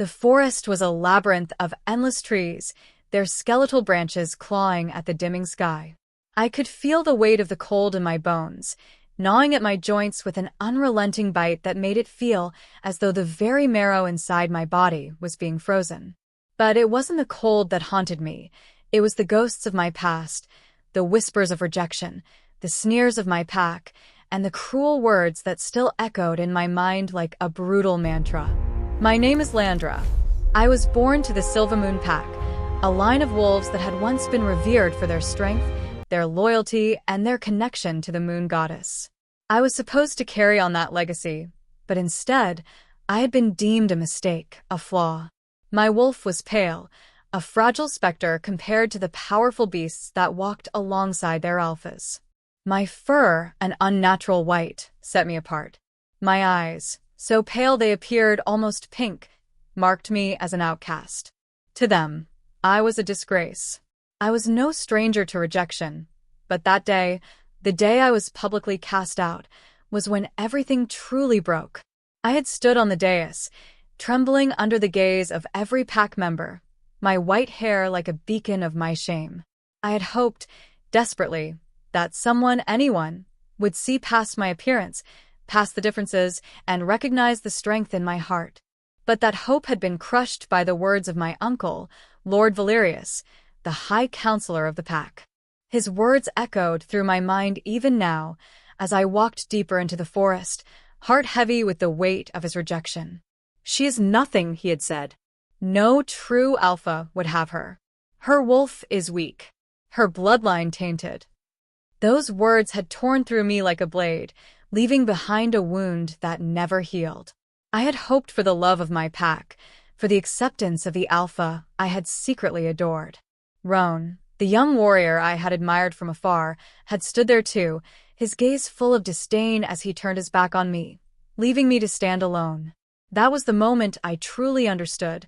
The forest was a labyrinth of endless trees, their skeletal branches clawing at the dimming sky. I could feel the weight of the cold in my bones, gnawing at my joints with an unrelenting bite that made it feel as though the very marrow inside my body was being frozen. But it wasn't the cold that haunted me. It was the ghosts of my past, the whispers of rejection, the sneers of my pack, and the cruel words that still echoed in my mind like a brutal mantra. My name is Landre. I was born to the Silvermoon Pack, a line of wolves that had once been revered for their strength, their loyalty, and their connection to the moon goddess. I was supposed to carry on that legacy, but instead, I had been deemed a mistake, a flaw. My wolf was pale, a fragile specter compared to the powerful beasts that walked alongside their alphas. My fur, an unnatural white, set me apart. My eyes, so pale they appeared almost pink, marked me as an outcast. To them, I was a disgrace. I was no stranger to rejection, but that day, the day I was publicly cast out, was when everything truly broke. I had stood on the dais, trembling under the gaze of every pack member, my white hair like a beacon of my shame. I had hoped, desperately, that someone, anyone, would see past my appearance, past the differences, and recognize the strength in my heart. But that hope had been crushed by the words of my uncle, Lord Valerius, the High Counselor of the Pack. His words echoed through my mind even now, as I walked deeper into the forest, heart heavy with the weight of his rejection. "She is nothing," he had said. "No true alpha would have her. Her wolf is weak. Her bloodline tainted." Those words had torn through me like a blade, leaving behind a wound that never healed. I had hoped for the love of my pack, for the acceptance of the alpha I had secretly adored. Roan, the young warrior I had admired from afar, had stood there too, his gaze full of disdain as he turned his back on me, leaving me to stand alone. That was the moment I truly understood.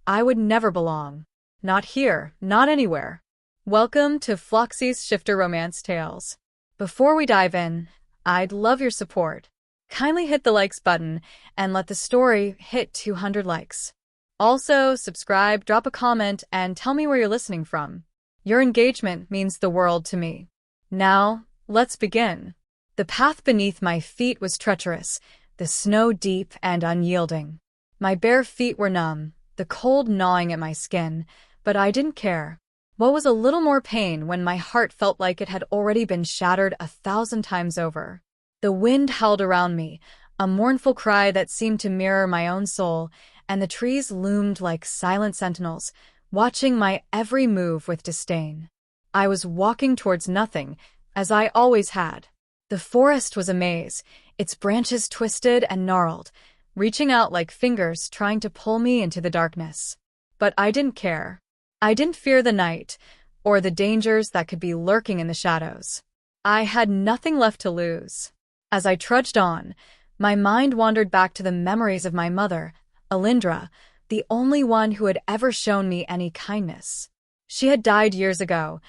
I would never belong. Not here, not anywhere. Welcome to Floxy's Shifter Romance Tales. Before we dive in, I'd love your support. Kindly hit the likes button and let the story hit 200 likes. Also, subscribe, drop a comment, and tell me where you're listening from. Your engagement means the world to me. Now, let's begin. The path beneath my feet was treacherous, the snow deep and unyielding. My bare feet were numb, the cold gnawing at my skin, but I didn't care. What was a little more pain when my heart felt like it had already been shattered 1,000 times over. The wind howled around me, a mournful cry that seemed to mirror my own soul, and the trees loomed like silent sentinels, watching my every move with disdain. I was walking towards nothing, as I always had. The forest was a maze, its branches twisted and gnarled, reaching out like fingers trying to pull me into the darkness. But I didn't care. I didn't fear the night, or the dangers that could be lurking in the shadows. I had nothing left to lose. As I trudged on, my mind wandered back to the memories of my mother, Alindra, the only one who had ever shown me any kindness. She had died years ago,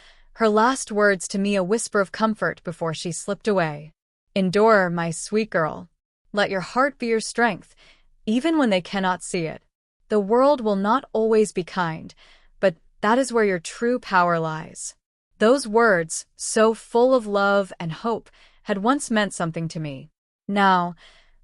her last words to me a whisper of comfort before she slipped away. "Endure, my sweet girl. Let your heart be your strength, even when they cannot see it. The world will not always be kind, but that is where your true power lies." Those words, so full of love and hope, had once meant something to me. Now,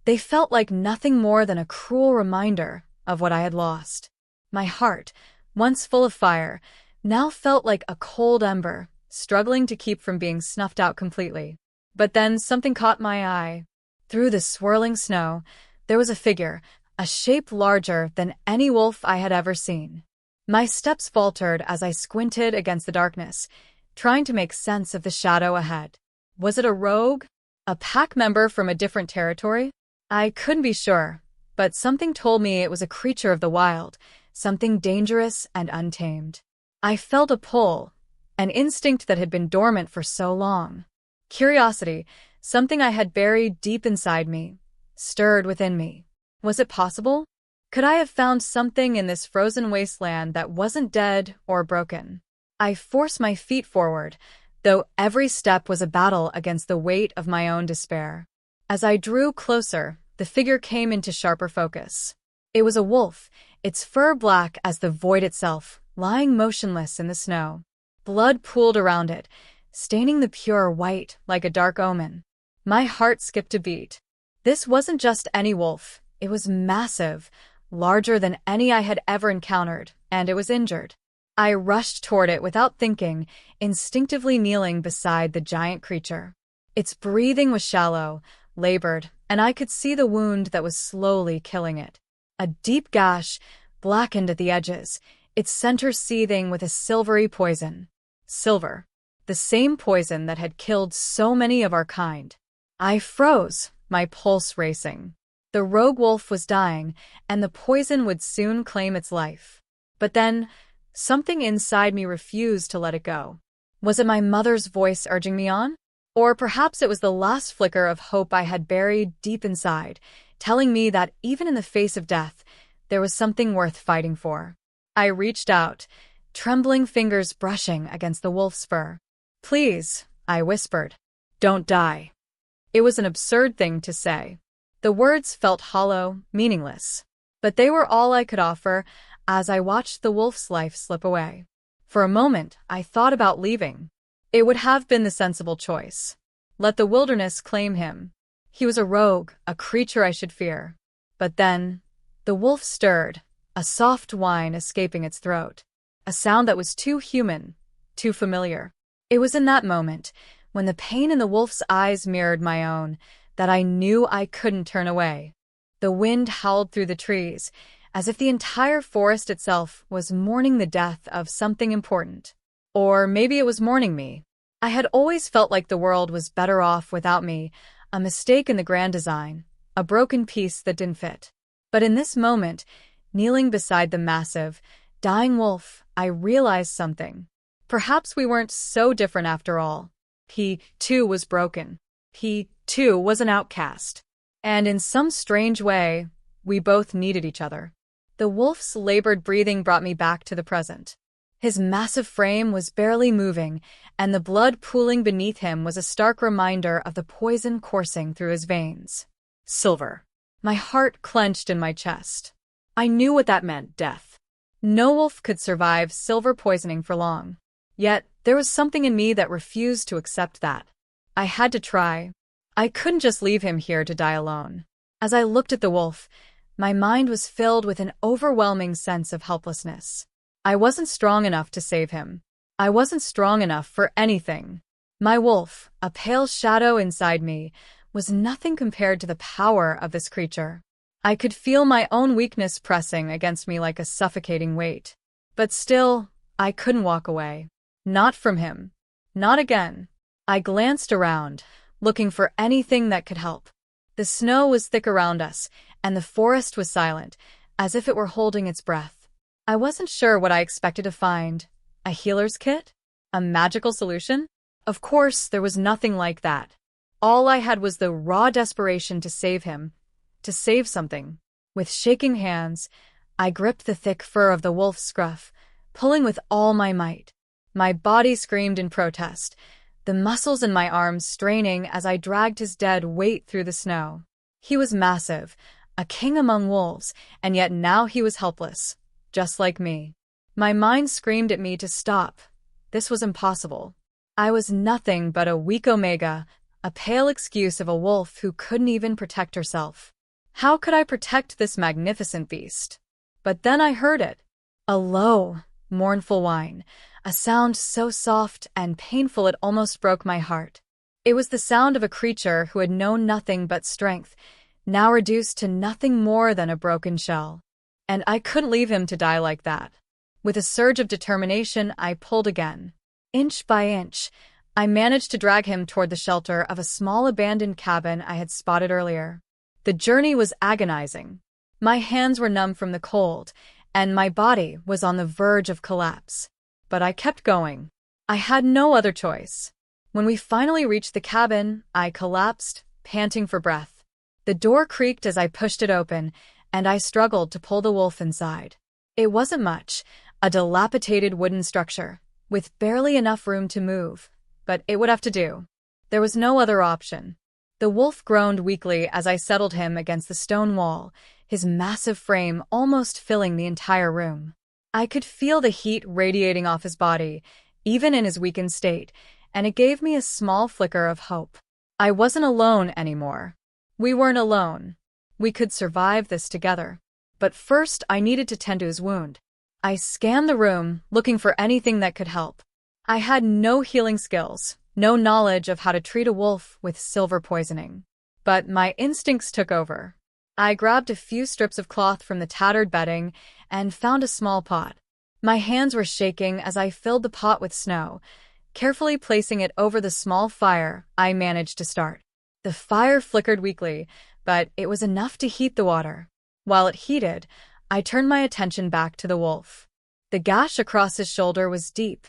they felt like nothing more than a cruel reminder of what I had lost. My heart, once full of fire, now felt like a cold ember, struggling to keep from being snuffed out completely. But then something caught my eye. Through the swirling snow, there was a figure, a shape larger than any wolf I had ever seen. My steps faltered as I squinted against the darkness, trying to make sense of the shadow ahead. Was it a rogue? A pack member from a different territory? I couldn't be sure, but something told me it was a creature of the wild, something dangerous and untamed. I felt a pull, an instinct that had been dormant for so long. Curiosity, something I had buried deep inside me, stirred within me. Was it possible? Could I have found something in this frozen wasteland that wasn't dead or broken? I forced my feet forward, though every step was a battle against the weight of my own despair. As I drew closer, the figure came into sharper focus. It was a wolf, its fur black as the void itself, lying motionless in the snow. Blood pooled around it, staining the pure white like a dark omen. My heart skipped a beat. This wasn't just any wolf, it was massive, larger than any I had ever encountered, and it was injured. I rushed toward it without thinking, instinctively kneeling beside the giant creature. Its breathing was shallow, labored, and I could see the wound that was slowly killing it. A deep gash, blackened at the edges, its center seething with a silvery poison. Silver. The same poison that had killed so many of our kind. I froze, my pulse racing. The rogue wolf was dying, and the poison would soon claim its life. But then, something inside me refused to let it go. Was it my mother's voice urging me on? Or perhaps it was the last flicker of hope I had buried deep inside, telling me that even in the face of death, there was something worth fighting for. I reached out, trembling fingers brushing against the wolf's fur. "Please," I whispered, "don't die." It was an absurd thing to say. The words felt hollow, meaningless. But they were all I could offer as I watched the wolf's life slip away. For a moment, I thought about leaving. It would have been the sensible choice. Let the wilderness claim him. He was a rogue, a creature I should fear. But then, the wolf stirred, a soft whine escaping its throat. A sound that was too human, too familiar. It was in that moment, when the pain in the wolf's eyes mirrored my own, that I knew I couldn't turn away. The wind howled through the trees, as if the entire forest itself was mourning the death of something important. Or maybe it was mourning me. I had always felt like the world was better off without me, a mistake in the grand design, a broken piece that didn't fit. But in this moment, kneeling beside the massive, dying wolf, I realized something. Perhaps we weren't so different after all. He, too, was broken. He, too, was an outcast. And in some strange way, we both needed each other. The wolf's labored breathing brought me back to the present. His massive frame was barely moving, and the blood pooling beneath him was a stark reminder of the poison coursing through his veins. Silver. My heart clenched in my chest. I knew what that meant, death. No wolf could survive silver poisoning for long. Yet, there was something in me that refused to accept that. I had to try. I couldn't just leave him here to die alone. As I looked at the wolf, my mind was filled with an overwhelming sense of helplessness. I wasn't strong enough to save him. I wasn't strong enough for anything. My wolf, a pale shadow inside me, was nothing compared to the power of this creature. I could feel my own weakness pressing against me like a suffocating weight. But still, I couldn't walk away. Not from him. Not again. I glanced around, looking for anything that could help. The snow was thick around us, and the forest was silent, as if it were holding its breath. I wasn't sure what I expected to find. A healer's kit? A magical solution? Of course, there was nothing like that. All I had was the raw desperation to save him, to save something. With shaking hands, I gripped the thick fur of the wolf's scruff, pulling with all my might. My body screamed in protest, the muscles in my arms straining as I dragged his dead weight through the snow. He was massive, a king among wolves, and yet now he was helpless, just like me. My mind screamed at me to stop. This was impossible. I was nothing but a weak omega, a pale excuse of a wolf who couldn't even protect herself. How could I protect this magnificent beast? But then I heard it. A low, mournful whine, a sound so soft and painful it almost broke my heart. It was the sound of a creature who had known nothing but strength, now reduced to nothing more than a broken shell. And I couldn't leave him to die like that. With a surge of determination, I pulled again. Inch by inch, I managed to drag him toward the shelter of a small abandoned cabin I had spotted earlier. The journey was agonizing. My hands were numb from the cold, and my body was on the verge of collapse. But I kept going. I had no other choice. When we finally reached the cabin, I collapsed, panting for breath. The door creaked as I pushed it open, and I struggled to pull the wolf inside. It wasn't much, a dilapidated wooden structure, with barely enough room to move, but it would have to do. There was no other option. The wolf groaned weakly as I settled him against the stone wall, his massive frame almost filling the entire room. I could feel the heat radiating off his body, even in his weakened state, and it gave me a small flicker of hope. I wasn't alone anymore. We weren't alone. We could survive this together. But first, I needed to tend to his wound. I scanned the room, looking for anything that could help. I had no healing skills, no knowledge of how to treat a wolf with silver poisoning. But my instincts took over. I grabbed a few strips of cloth from the tattered bedding and found a small pot. My hands were shaking as I filled the pot with snow, carefully placing it over the small fire I managed to start. The fire flickered weakly, but it was enough to heat the water. While it heated, I turned my attention back to the wolf. The gash across his shoulder was deep,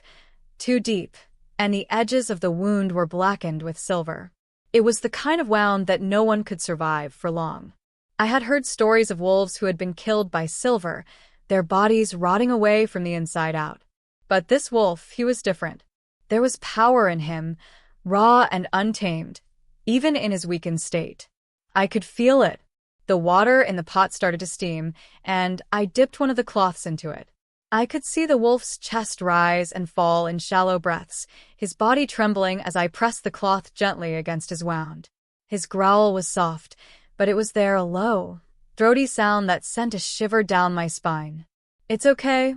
too deep, and the edges of the wound were blackened with silver. It was the kind of wound that no one could survive for long. I had heard stories of wolves who had been killed by silver, their bodies rotting away from the inside out. But this wolf, he was different. There was power in him, raw and untamed, even in his weakened state. I could feel it. The water in the pot started to steam, and I dipped one of the cloths into it. I could see the wolf's chest rise and fall in shallow breaths, his body trembling as I pressed the cloth gently against his wound. His growl was soft, but it was there a low, throaty sound that sent a shiver down my spine. "It's okay,"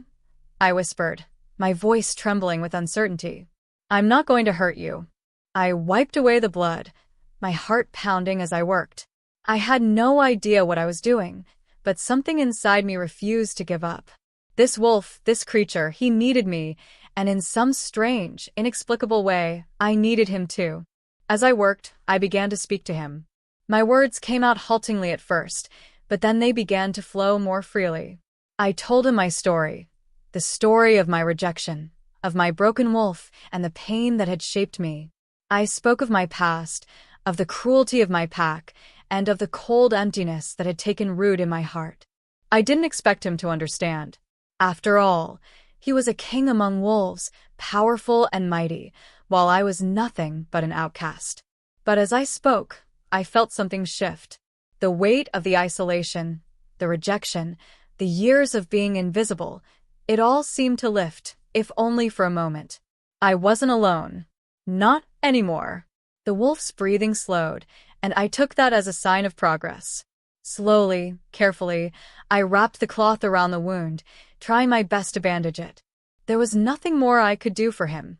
I whispered, my voice trembling with uncertainty. "I'm not going to hurt you." I wiped away the blood, my heart pounding as I worked. I had no idea what I was doing, but something inside me refused to give up. This wolf, this creature, he needed me, and in some strange, inexplicable way, I needed him too. As I worked, I began to speak to him. My words came out haltingly at first, but then they began to flow more freely. I told him my story, the story of my rejection, of my broken wolf, and the pain that had shaped me. I spoke of my past, of the cruelty of my pack, and of the cold emptiness that had taken root in my heart. I didn't expect him to understand. After all, he was a king among wolves, powerful and mighty, while I was nothing but an outcast. But as I spoke, I felt something shift. The weight of the isolation, the rejection, the years of being invisible, it all seemed to lift, if only for a moment. I wasn't alone. Not anymore. The wolf's breathing slowed, and I took that as a sign of progress. Slowly, carefully, I wrapped the cloth around the wound, trying my best to bandage it. There was nothing more I could do for him.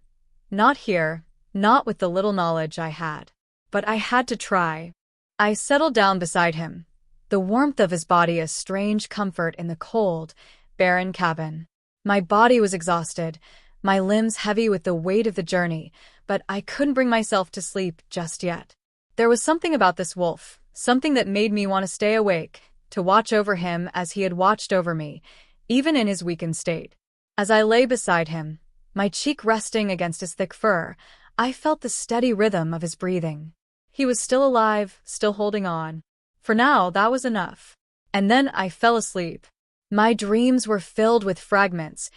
Not here, not with the little knowledge I had. But I had to try. I settled down beside him, the warmth of his body a strange comfort in the cold, barren cabin. My body was exhausted, my limbs heavy with the weight of the journey, but I couldn't bring myself to sleep just yet. There was something about this wolf, something that made me want to stay awake, to watch over him as he had watched over me, even in his weakened state. As I lay beside him, my cheek resting against his thick fur, I felt the steady rhythm of his breathing. He was still alive, still holding on. For now, that was enough. And then I fell asleep. My dreams were filled with fragments,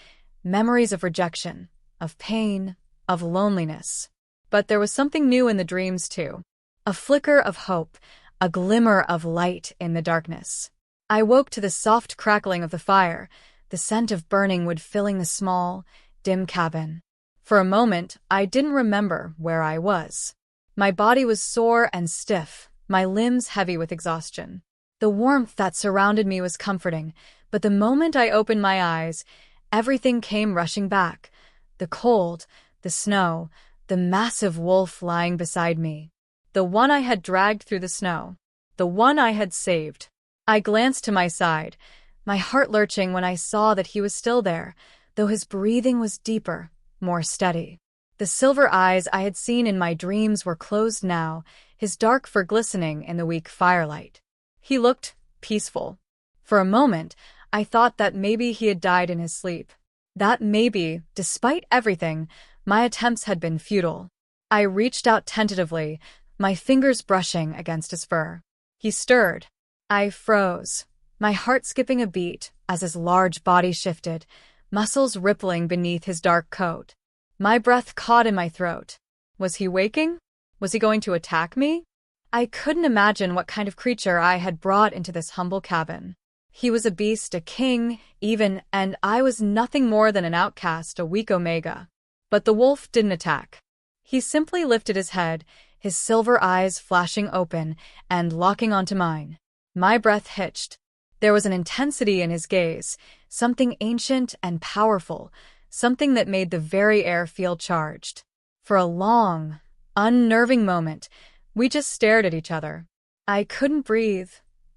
memories of rejection, of pain, of loneliness. But there was something new in the dreams too. A flicker of hope, a glimmer of light in the darkness. I woke to the soft crackling of the fire, the scent of burning wood filling the small, dim cabin. For a moment, I didn't remember where I was. My body was sore and stiff, my limbs heavy with exhaustion. The warmth that surrounded me was comforting, but the moment I opened my eyes, everything came rushing back. The cold, the snow, the massive wolf lying beside me. The one I had dragged through the snow. The one I had saved. I glanced to my side, my heart lurching when I saw that he was still there, though his breathing was deeper, more steady. The silver eyes I had seen in my dreams were closed now, his dark fur glistening in the weak firelight. He looked peaceful. For a moment, I thought that maybe he had died in his sleep. That maybe, despite everything, my attempts had been futile. I reached out tentatively, my fingers brushing against his fur. He stirred. I froze, my heart skipping a beat as his large body shifted, muscles rippling beneath his dark coat. My breath caught in my throat. Was he waking? Was he going to attack me? I couldn't imagine what kind of creature I had brought into this humble cabin. He was a beast, a king, even, and I was nothing more than an outcast, a weak omega. But the wolf didn't attack. He simply lifted his head, his silver eyes flashing open and locking onto mine. My breath hitched. There was an intensity in his gaze, something ancient and powerful, something that made the very air feel charged. For a long, unnerving moment, we just stared at each other. I couldn't breathe,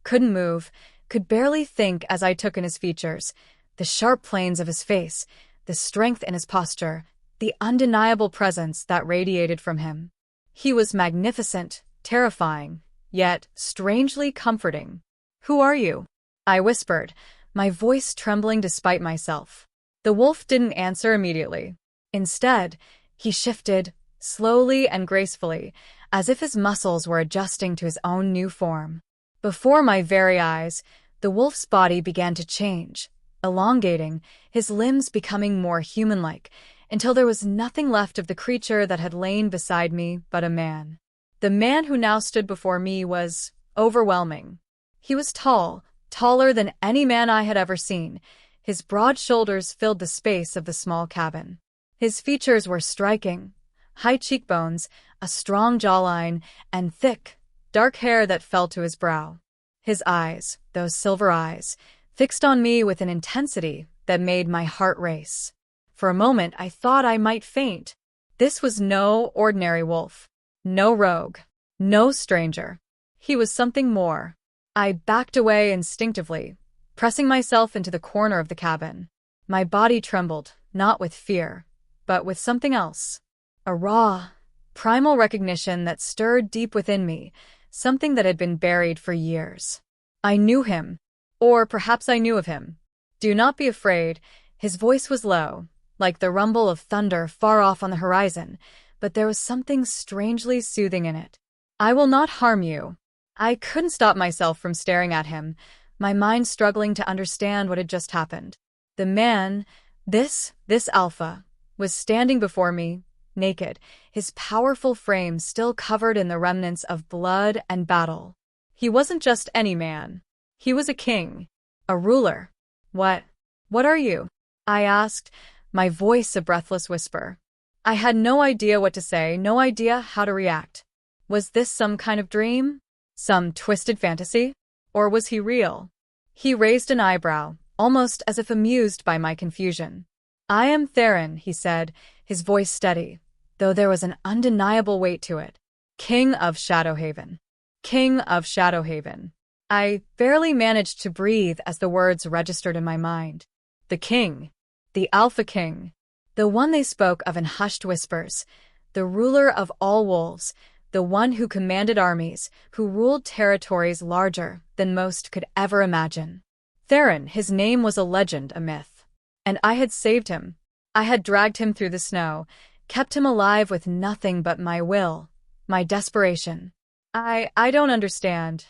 couldn't move, could barely think as I took in his features, the sharp planes of his face, the strength in his posture, the undeniable presence that radiated from him. He was magnificent, terrifying, yet strangely comforting. "Who are you?" I whispered, my voice trembling despite myself. The wolf didn't answer immediately. Instead, he shifted, slowly and gracefully, as if his muscles were adjusting to his own new form. Before my very eyes, the wolf's body began to change, elongating, his limbs becoming more human-like, until there was nothing left of the creature that had lain beside me but a man. The man who now stood before me was overwhelming. He was tall, taller than any man I had ever seen. His broad shoulders filled the space of the small cabin. His features were striking: high cheekbones, a strong jawline, and thick, dark hair that fell to his brow. His eyes, those silver eyes, fixed on me with an intensity that made my heart race. For a moment I thought I might faint. This was no ordinary wolf. No rogue. No stranger. He was something more. I backed away instinctively, pressing myself into the corner of the cabin. My body trembled, not with fear, but with something else. A raw, primal recognition that stirred deep within me, something that had been buried for years. I knew him, or perhaps I knew of him. "Do not be afraid." His voice was low, like the rumble of thunder far off on the horizon, but there was something strangely soothing in it. "I will not harm you." I couldn't stop myself from staring at him, my mind struggling to understand what had just happened. The man, this Alpha, was standing before me, naked, his powerful frame still covered in the remnants of blood and battle. He wasn't just any man. He was a king, a ruler. What are you?" I asked, my voice a breathless whisper. I had no idea what to say, no idea how to react. Was this some kind of dream? Some twisted fantasy? Or was he real? He raised an eyebrow, almost as if amused by my confusion. "I am Theron," he said, his voice steady, though there was an undeniable weight to it. "King of Shadowhaven. King of Shadowhaven." I barely managed to breathe as the words registered in my mind. The king. The Alpha King. The one they spoke of in hushed whispers. The ruler of all wolves. The one who commanded armies, who ruled territories larger than most could ever imagine. Theron, his name was a legend, a myth. And I had saved him. I had dragged him through the snow, kept him alive with nothing but my will, my desperation. I don't understand,"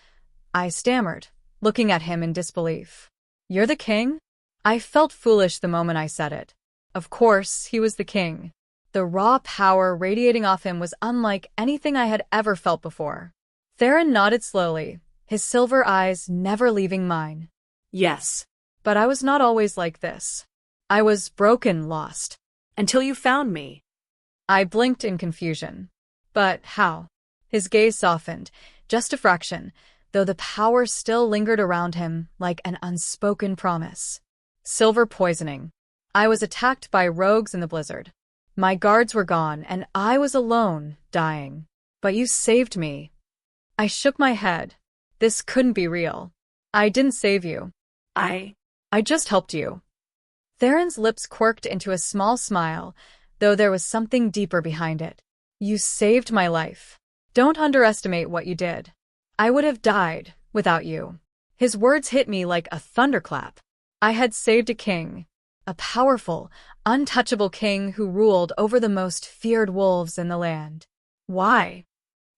I stammered, looking at him in disbelief. "You're the king?" I felt foolish the moment I said it. Of course, he was the king. The raw power radiating off him was unlike anything I had ever felt before. Theron nodded slowly, his silver eyes never leaving mine. "Yes, but I was not always like this. I was broken, lost. Until you found me." I blinked in confusion. "But how?" His gaze softened, just a fraction, though the power still lingered around him like an unspoken promise. "Silver poisoning. I was attacked by rogues in the blizzard. My guards were gone, and I was alone, dying. But you saved me." I shook my head. This couldn't be real. "I didn't save you. I just helped you." Theron's lips quirked into a small smile, though there was something deeper behind it. "You saved my life. Don't underestimate what you did. I would have died without you." His words hit me like a thunderclap. I had saved a king. A powerful, untouchable king who ruled over the most feared wolves in the land. "Why?"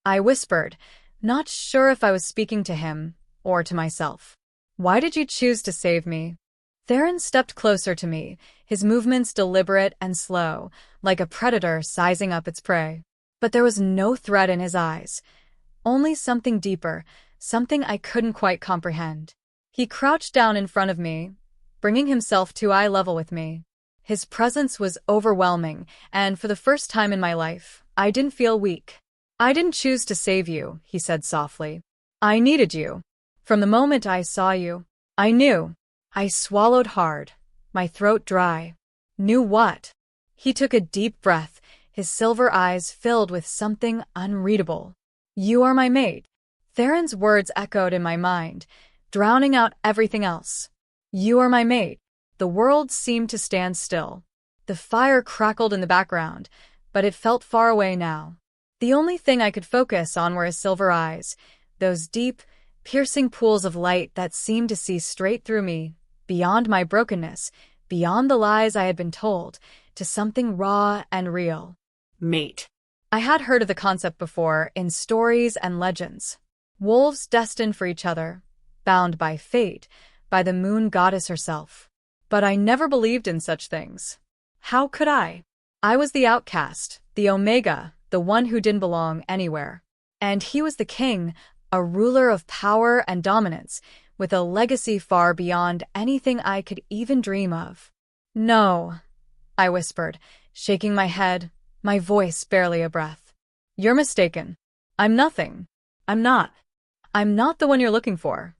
I whispered, not sure if I was speaking to him or to myself. "Why did you choose to save me?" Theron stepped closer to me, his movements deliberate and slow, like a predator sizing up its prey. But there was no threat in his eyes, only something deeper, something I couldn't quite comprehend. He crouched down in front of me, bringing himself to eye level with me. His presence was overwhelming, and for the first time in my life, I didn't feel weak. "I didn't choose to save you," he said softly. "I needed you. From the moment I saw you, I knew." I swallowed hard, my throat dry. Knew what? He took a deep breath, his silver eyes filled with something unreadable. "You are my mate." Theron's words echoed in my mind, drowning out everything else. "You are my mate." The world seemed to stand still. The fire crackled in the background, but it felt far away now. The only thing I could focus on were his silver eyes, those deep, piercing pools of light that seemed to see straight through me, beyond my brokenness, beyond the lies I had been told, to something raw and real. Mate. I had heard of the concept before in stories and legends. Wolves destined for each other, bound by fate, by the moon goddess herself. But I never believed in such things. How could I? I was the outcast, the Omega, the one who didn't belong anywhere. And he was the king, a ruler of power and dominance, with a legacy far beyond anything I could even dream of. "No," I whispered, shaking my head, my voice barely a breath. "You're mistaken. I'm nothing. I'm not the one you're looking for."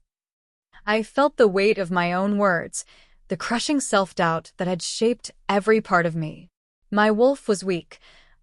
I felt the weight of my own words, the crushing self-doubt that had shaped every part of me. My wolf was weak,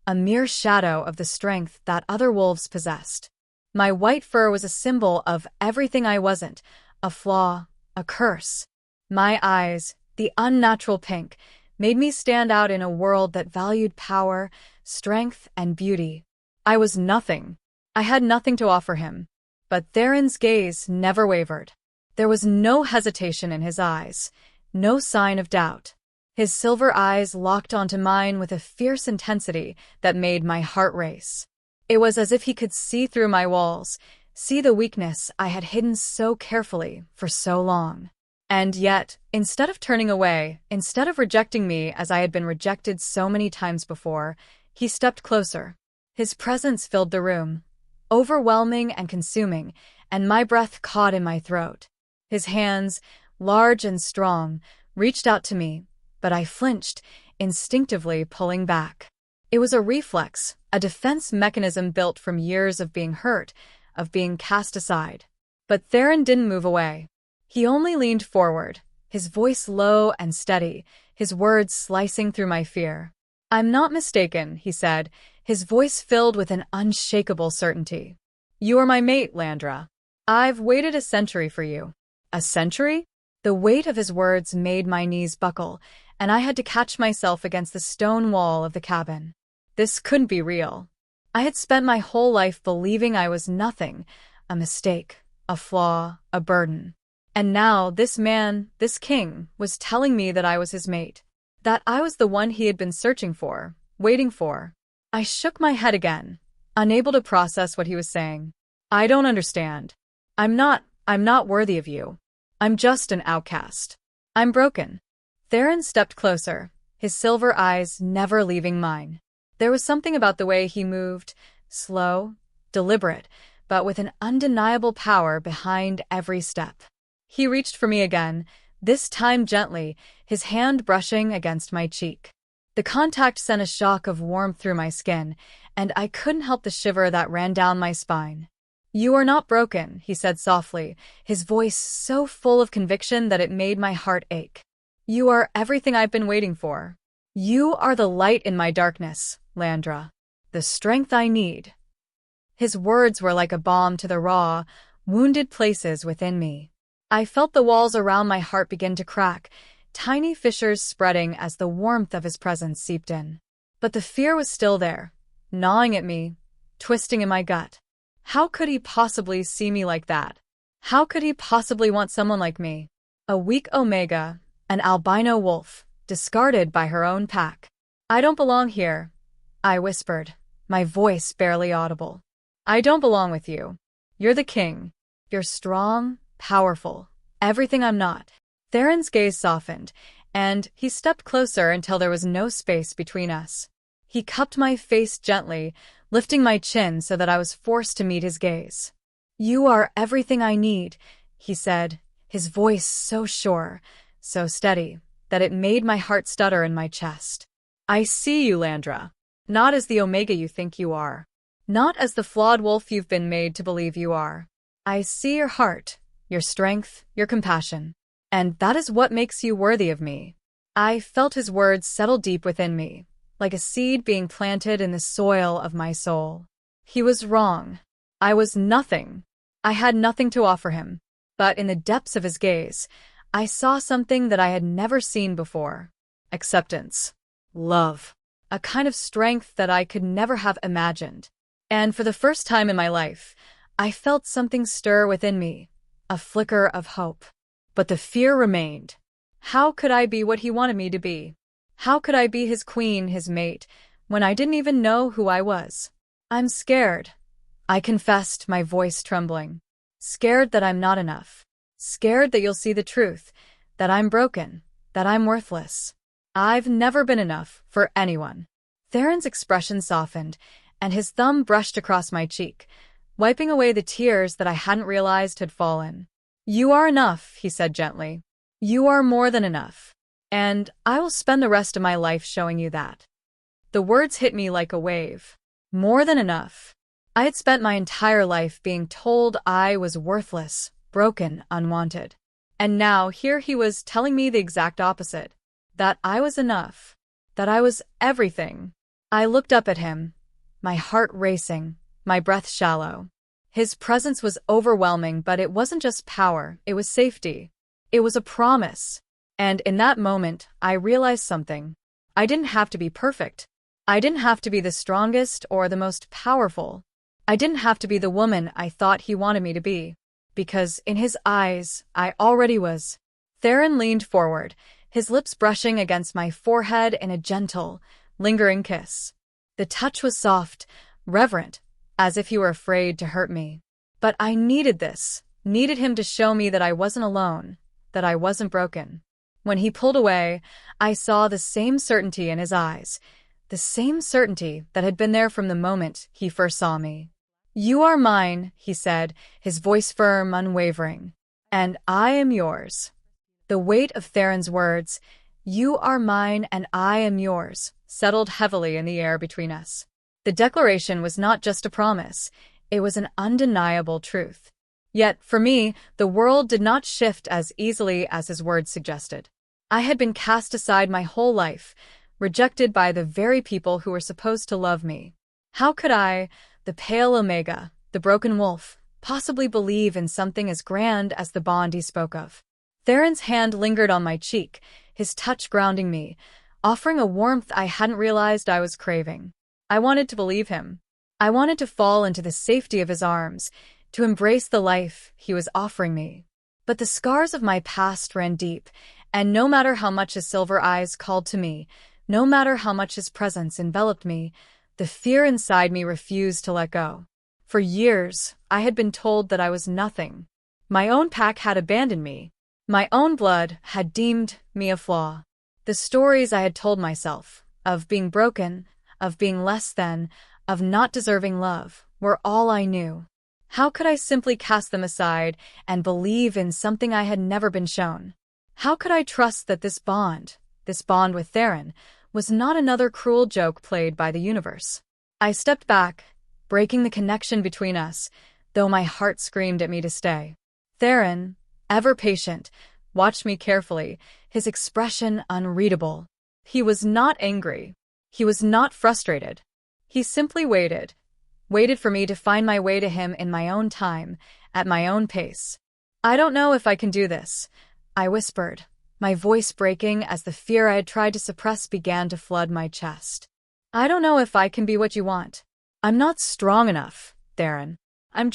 a mere shadow of the strength that other wolves possessed. My white fur was a symbol of everything I wasn't, a flaw, a curse. My eyes, the unnatural pink, made me stand out in a world that valued power, strength, and beauty. I was nothing. I had nothing to offer him. But Theron's gaze never wavered. There was no hesitation in his eyes, no sign of doubt. His silver eyes locked onto mine with a fierce intensity that made my heart race. It was as if he could see through my walls, see the weakness I had hidden so carefully for so long. And yet, instead of turning away, instead of rejecting me as I had been rejected so many times before, he stepped closer. His presence filled the room, overwhelming and consuming, and my breath caught in my throat. His hands, large and strong, reached out to me, but I flinched, instinctively pulling back. It was a reflex, a defense mechanism built from years of being hurt, of being cast aside. But Theron didn't move away. He only leaned forward, his voice low and steady, his words slicing through my fear. "I'm not mistaken," he said, his voice filled with an unshakable certainty. "You are my mate, Landre. I've waited a century for you." A century? The weight of his words made my knees buckle, and I had to catch myself against the stone wall of the cabin. This couldn't be real. I had spent my whole life believing I was nothing, a mistake, a flaw, a burden. And now this man, this king, was telling me that I was his mate, that I was the one he had been searching for, waiting for. I shook my head again, unable to process what he was saying. "I don't understand. I'm not worthy of you. I'm just an outcast. I'm broken." Theron stepped closer, his silver eyes never leaving mine. There was something about the way he moved, slow, deliberate, but with an undeniable power behind every step. He reached for me again, this time gently, his hand brushing against my cheek. The contact sent a shock of warmth through my skin, and I couldn't help the shiver that ran down my spine. "You are not broken," he said softly, his voice so full of conviction that it made my heart ache. "You are everything I've been waiting for. You are the light in my darkness, Landre. The strength I need." His words were like a balm to the raw, wounded places within me. I felt the walls around my heart begin to crack, tiny fissures spreading as the warmth of his presence seeped in. But the fear was still there, gnawing at me, twisting in my gut. How could he possibly see me like that? How could he possibly want someone like me? A weak Omega, an albino wolf, discarded by her own pack. "I don't belong here," I whispered, my voice barely audible. "I don't belong with you. You're the king. You're strong, powerful, everything I'm not." Theron's gaze softened, and he stepped closer until there was no space between us. He cupped my face gently, lifting my chin so that I was forced to meet his gaze. "You are everything I need," he said, his voice so sure, so steady, that it made my heart stutter in my chest. "I see you, Landre. Not as the Omega you think you are. Not as the flawed wolf you've been made to believe you are. I see your heart, your strength, your compassion. And that is what makes you worthy of me." I felt his words settle deep within me, like a seed being planted in the soil of my soul. He was wrong. I was nothing. I had nothing to offer him. But in the depths of his gaze, I saw something that I had never seen before. Acceptance. Love. A kind of strength that I could never have imagined. And for the first time in my life, I felt something stir within me, a flicker of hope. But the fear remained. How could I be what he wanted me to be? How could I be his queen, his mate, when I didn't even know who I was? "I'm scared," I confessed, my voice trembling. "Scared that I'm not enough. Scared that you'll see the truth, that I'm broken, that I'm worthless. I've never been enough for anyone." Theron's expression softened, and his thumb brushed across my cheek, wiping away the tears that I hadn't realized had fallen. "You are enough," he said gently. "You are more than enough. And I will spend the rest of my life showing you that." The words hit me like a wave. More than enough. I had spent my entire life being told I was worthless, broken, unwanted. And now here he was telling me the exact opposite. That I was enough. That I was everything. I looked up at him, my heart racing, my breath shallow. His presence was overwhelming, but it wasn't just power, it was safety. It was a promise. And in that moment, I realized something. I didn't have to be perfect. I didn't have to be the strongest or the most powerful. I didn't have to be the woman I thought he wanted me to be. Because in his eyes, I already was. Theron leaned forward, his lips brushing against my forehead in a gentle, lingering kiss. The touch was soft, reverent, as if he were afraid to hurt me. But I needed this, needed him to show me that I wasn't alone, that I wasn't broken. When he pulled away, I saw the same certainty in his eyes, the same certainty that had been there from the moment he first saw me. "You are mine," he said, his voice firm, unwavering. "And I am yours." The weight of Theron's words, "You are mine and I am yours," settled heavily in the air between us. The declaration was not just a promise, it was an undeniable truth. Yet, for me, the world did not shift as easily as his words suggested. I had been cast aside my whole life, rejected by the very people who were supposed to love me. How could I, the pale Omega, the broken wolf, possibly believe in something as grand as the bond he spoke of? Theron's hand lingered on my cheek, his touch grounding me, offering a warmth I hadn't realized I was craving. I wanted to believe him. I wanted to fall into the safety of his arms, to embrace the life he was offering me. But the scars of my past ran deep, and no matter how much his silver eyes called to me, no matter how much his presence enveloped me, the fear inside me refused to let go. For years, I had been told that I was nothing. My own pack had abandoned me. My own blood had deemed me a flaw. The stories I had told myself, of being broken, of being less than, of not deserving love, were all I knew. How could I simply cast them aside and believe in something I had never been shown? How could I trust that this bond with Theron, was not another cruel joke played by the universe? I stepped back, breaking the connection between us, though my heart screamed at me to stay. Theron, ever patient, watched me carefully, his expression unreadable. He was not angry. He was not frustrated. He simply waited for me to find my way to him in my own time, at my own pace. "I don't know if I can do this," I whispered, my voice breaking as the fear I had tried to suppress began to flood my chest. "I don't know if I can be what you want. I'm not strong enough, Theron. I'm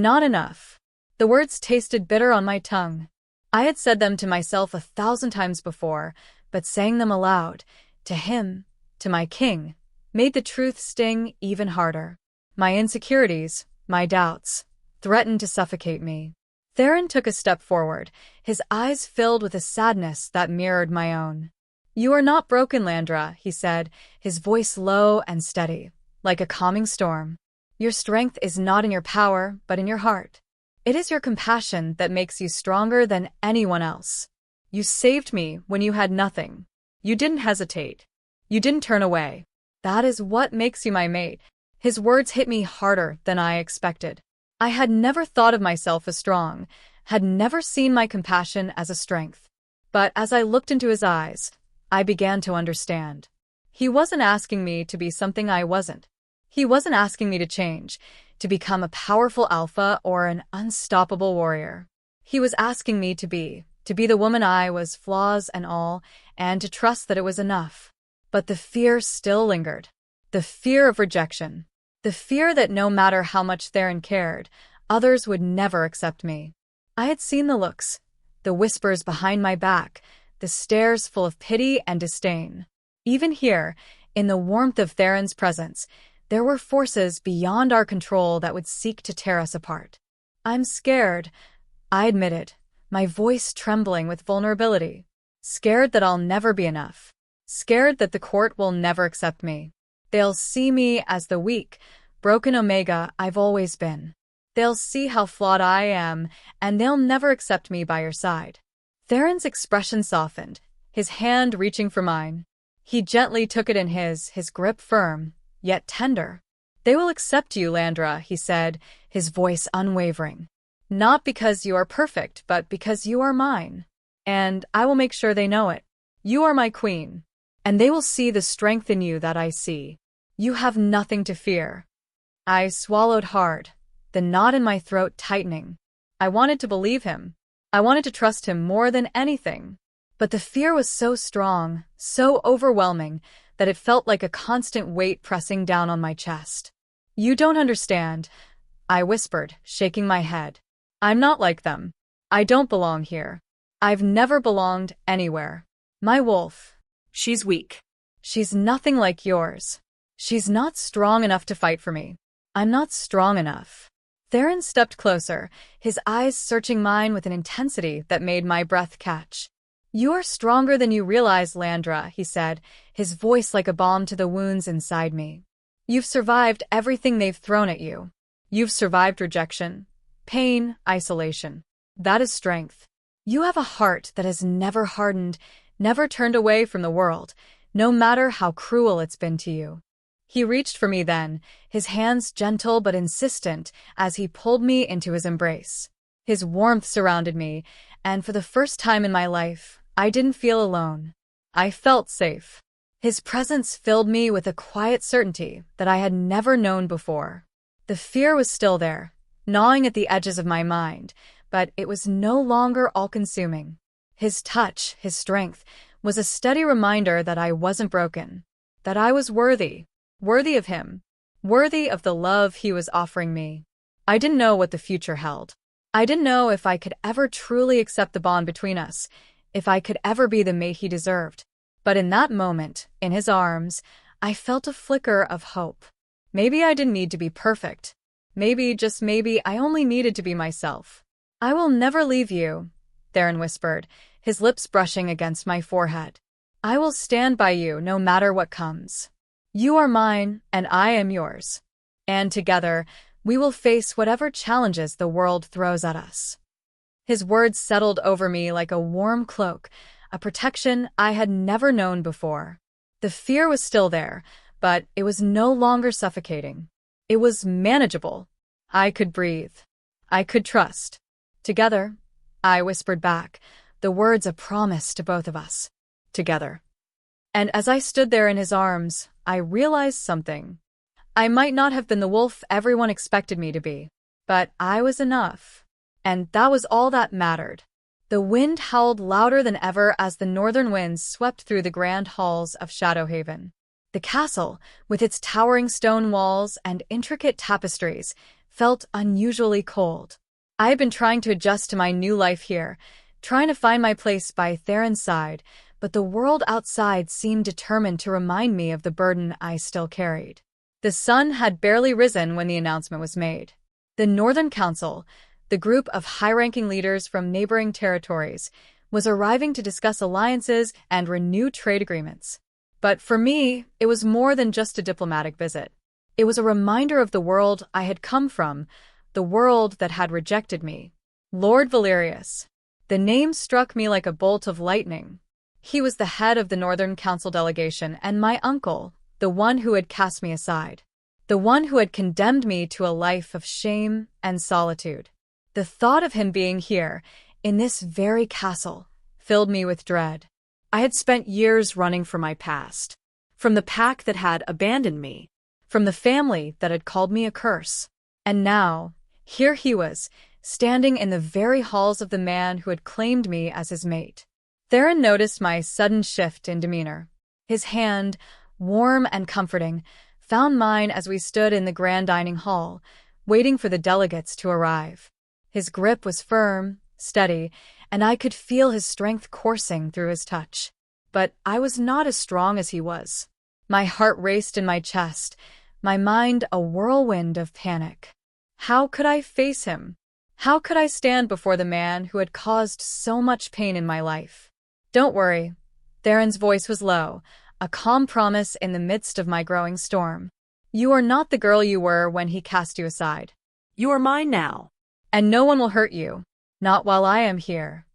not enough." The words tasted bitter on my tongue. I had said them to myself 1,000 times before, but saying them aloud, to him, to my king, made the truth sting even harder. My insecurities, my doubts, threatened to suffocate me. Theron took a step forward, his eyes filled with a sadness that mirrored my own. "You are not broken, Landre," he said, his voice low and steady, like a calming storm. "Your strength is not in your power, but in your heart. It is your compassion that makes you stronger than anyone else. You saved me when you had nothing. You didn't hesitate. You didn't turn away. That is what makes you my mate." His words hit me harder than I expected. I had never thought of myself as strong, had never seen my compassion as a strength. But as I looked into his eyes, I began to understand. He wasn't asking me to be something I wasn't. He wasn't asking me to change, to become a powerful alpha or an unstoppable warrior. He was asking me to be the woman I was, flaws and all, and to trust that it was enough. But the fear still lingered. The fear of rejection. The fear that no matter how much Theron cared, others would never accept me. I had seen the looks, the whispers behind my back, the stares full of pity and disdain. Even here, in the warmth of Theron's presence, there were forces beyond our control that would seek to tear us apart. "I'm scared," I admitted, my voice trembling with vulnerability. "Scared that I'll never be enough. Scared that the court will never accept me. They'll see me as the weak, broken Omega I've always been. They'll see how flawed I am, and they'll never accept me by your side." Theron's expression softened, his hand reaching for mine. He gently took it in his grip firm, yet tender. "They will accept you, Landre," he said, his voice unwavering. "Not because you are perfect, but because you are mine. And I will make sure they know it. You are my queen. And they will see the strength in you that I see. You have nothing to fear." I swallowed hard, the knot in my throat tightening. I wanted to believe him. I wanted to trust him more than anything. But the fear was so strong, so overwhelming, that it felt like a constant weight pressing down on my chest. "You don't understand," I whispered, shaking my head. "I'm not like them. I don't belong here. I've never belonged anywhere. My wolf, she's weak. She's nothing like yours. She's not strong enough to fight for me. I'm not strong enough." Theron stepped closer, his eyes searching mine with an intensity that made my breath catch. "You are stronger than you realize, Landre," he said, his voice like a balm to the wounds inside me. "You've survived everything they've thrown at you. You've survived rejection, pain, isolation. That is strength. You have a heart that has never hardened, never turned away from the world, no matter how cruel it's been to you." He reached for me then, his hands gentle but insistent as he pulled me into his embrace. His warmth surrounded me, and for the first time in my life, I didn't feel alone. I felt safe. His presence filled me with a quiet certainty that I had never known before. The fear was still there, gnawing at the edges of my mind, but it was no longer all-consuming. His touch, his strength, was a steady reminder that I wasn't broken, that I was worthy of him, worthy of the love he was offering me. I didn't know what the future held. I didn't know if I could ever truly accept the bond between us, if I could ever be the mate he deserved. But in that moment, in his arms, I felt a flicker of hope. Maybe I didn't need to be perfect. Maybe, just maybe, I only needed to be myself. "I will never leave you," Theron whispered, his lips brushing against my forehead. "I will stand by you no matter what comes. You are mine, and I am yours. And together, we will face whatever challenges the world throws at us." His words settled over me like a warm cloak, a protection I had never known before. The fear was still there, but it was no longer suffocating. It was manageable. I could breathe. I could trust. "Together," I whispered back, the words a promise to both of us. "Together." And as I stood there in his arms, I realized something. I might not have been the wolf everyone expected me to be, but I was enough. And that was all that mattered. The wind howled louder than ever as the northern winds swept through the grand halls of Shadowhaven. The castle, with its towering stone walls and intricate tapestries, felt unusually cold. I had been trying to adjust to my new life here, trying to find my place by Theron's side, but the world outside seemed determined to remind me of the burden I still carried. The sun had barely risen when the announcement was made. The Northern Council, the group of high-ranking leaders from neighboring territories, was arriving to discuss alliances and renew trade agreements. But for me, it was more than just a diplomatic visit. It was a reminder of the world I had come from, the world that had rejected me. Lord Valerius. The name struck me like a bolt of lightning. He was the head of the Northern Council delegation and my uncle, the one who had cast me aside. The one who had condemned me to a life of shame and solitude. The thought of him being here, in this very castle, filled me with dread. I had spent years running from my past, from the pack that had abandoned me, from the family that had called me a curse. And now, here he was, standing in the very halls of the man who had claimed me as his mate. Theron noticed my sudden shift in demeanor. His hand, warm and comforting, found mine as we stood in the grand dining hall, waiting for the delegates to arrive. His grip was firm, steady, and I could feel his strength coursing through his touch. But I was not as strong as he was. My heart raced in my chest, my mind a whirlwind of panic. How could I face him? How could I stand before the man who had caused so much pain in my life? Don't worry. Theron's voice was low, a calm promise in the midst of my growing storm. You are not the girl you were when he cast you aside. You are mine now. And no one will hurt you. Not while I am here.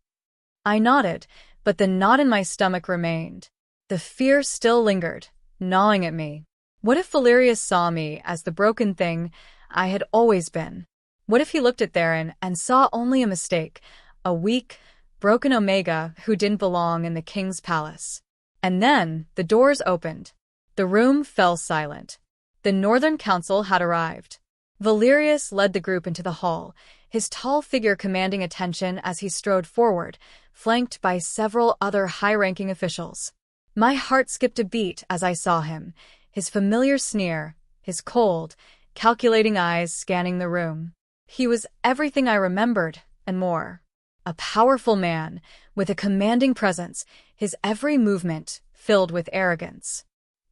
I nodded, but the knot in my stomach remained. The fear still lingered, gnawing at me. What if Valerius saw me as the broken thing I had always been? What if he looked at Theron and saw only a mistake, a weak, broken Omega who didn't belong in the king's palace? And then the doors opened. The room fell silent. The Northern Council had arrived. Valerius led the group into the hall, his tall figure commanding attention as he strode forward, flanked by several other high-ranking officials. My heart skipped a beat as I saw him, his familiar sneer, his cold, calculating eyes scanning the room. He was everything I remembered, and more. A powerful man, with a commanding presence, his every movement filled with arrogance.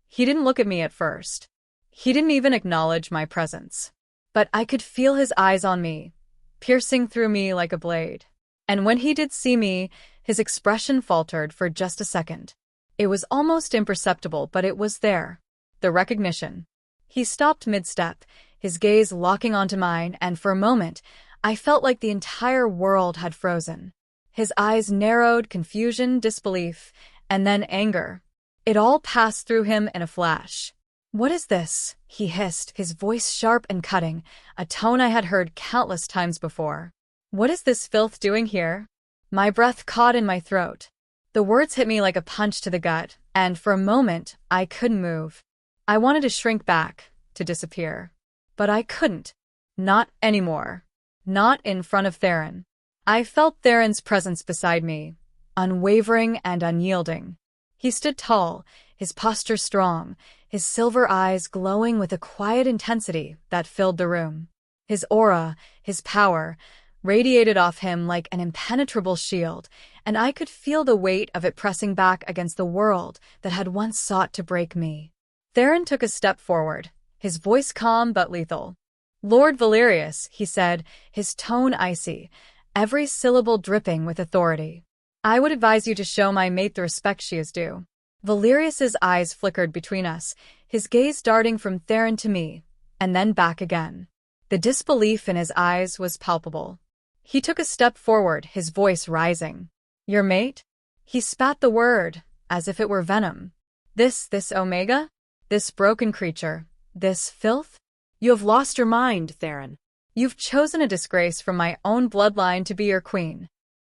He didn't look at me at first. He didn't even acknowledge my presence. But I could feel his eyes on me, piercing through me like a blade. And when he did see me, his expression faltered for just a second. It was almost imperceptible, but it was there. The recognition. He stopped mid-step, his gaze locking onto mine, and for a moment, I felt like the entire world had frozen. His eyes narrowed, confusion, disbelief, and then anger. It all passed through him in a flash. "What is this?" he hissed, his voice sharp and cutting, a tone I had heard countless times before. "What is this filth doing here?" My breath caught in my throat. The words hit me like a punch to the gut, and for a moment, I couldn't move. I wanted to shrink back, to disappear. But I couldn't. Not anymore. Not in front of Theron. I felt Theron's presence beside me, unwavering and unyielding. He stood tall, his posture strong, his silver eyes glowing with a quiet intensity that filled the room. His aura, his power, radiated off him like an impenetrable shield, and I could feel the weight of it pressing back against the world that had once sought to break me. Theron took a step forward, his voice calm but lethal. "Lord Valerius," he said, his tone icy, every syllable dripping with authority. "I would advise you to show my mate the respect she is due." Valerius's eyes flickered between us, his gaze darting from Theron to me, and then back again. The disbelief in his eyes was palpable. He took a step forward, his voice rising. "Your mate?" He spat the word, as if it were venom. This Omega? This broken creature? This filth? You have lost your mind, Theron. You've chosen a disgrace from my own bloodline to be your queen."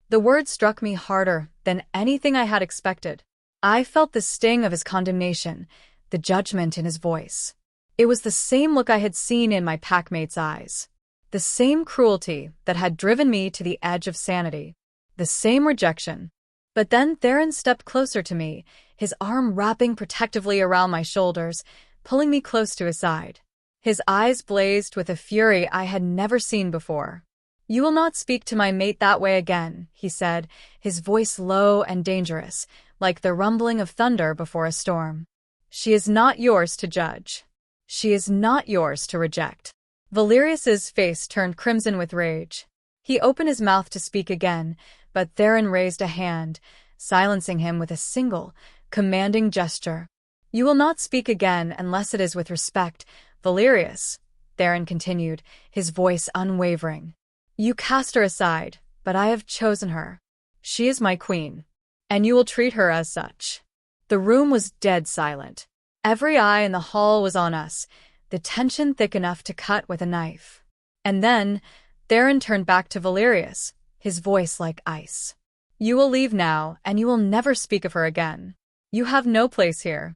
The word struck me harder than anything I had expected. I felt the sting of his condemnation, the judgment in his voice. It was the same look I had seen in my packmate's eyes. The same cruelty that had driven me to the edge of sanity. The same rejection. But then Theron stepped closer to me, his arm wrapping protectively around my shoulders, pulling me close to his side. His eyes blazed with a fury I had never seen before. "You will not speak to my mate that way again," he said, his voice low and dangerous, like the rumbling of thunder before a storm. "She is not yours to judge. She is not yours to reject." Valerius's face turned crimson with rage. He opened his mouth to speak again, But Theron raised a hand, silencing him with a single, commanding gesture. "You will not speak again unless it is with respect, Valerius," Theron continued, his voice unwavering. "You cast her aside, but I have chosen her. She is my queen, and you will treat her as such." The room was dead silent. Every eye in the hall was on us, the tension thick enough to cut with a knife. And then, Theron turned back to Valerius, his voice like ice. "You will leave now, and you will never speak of her again. You have no place here."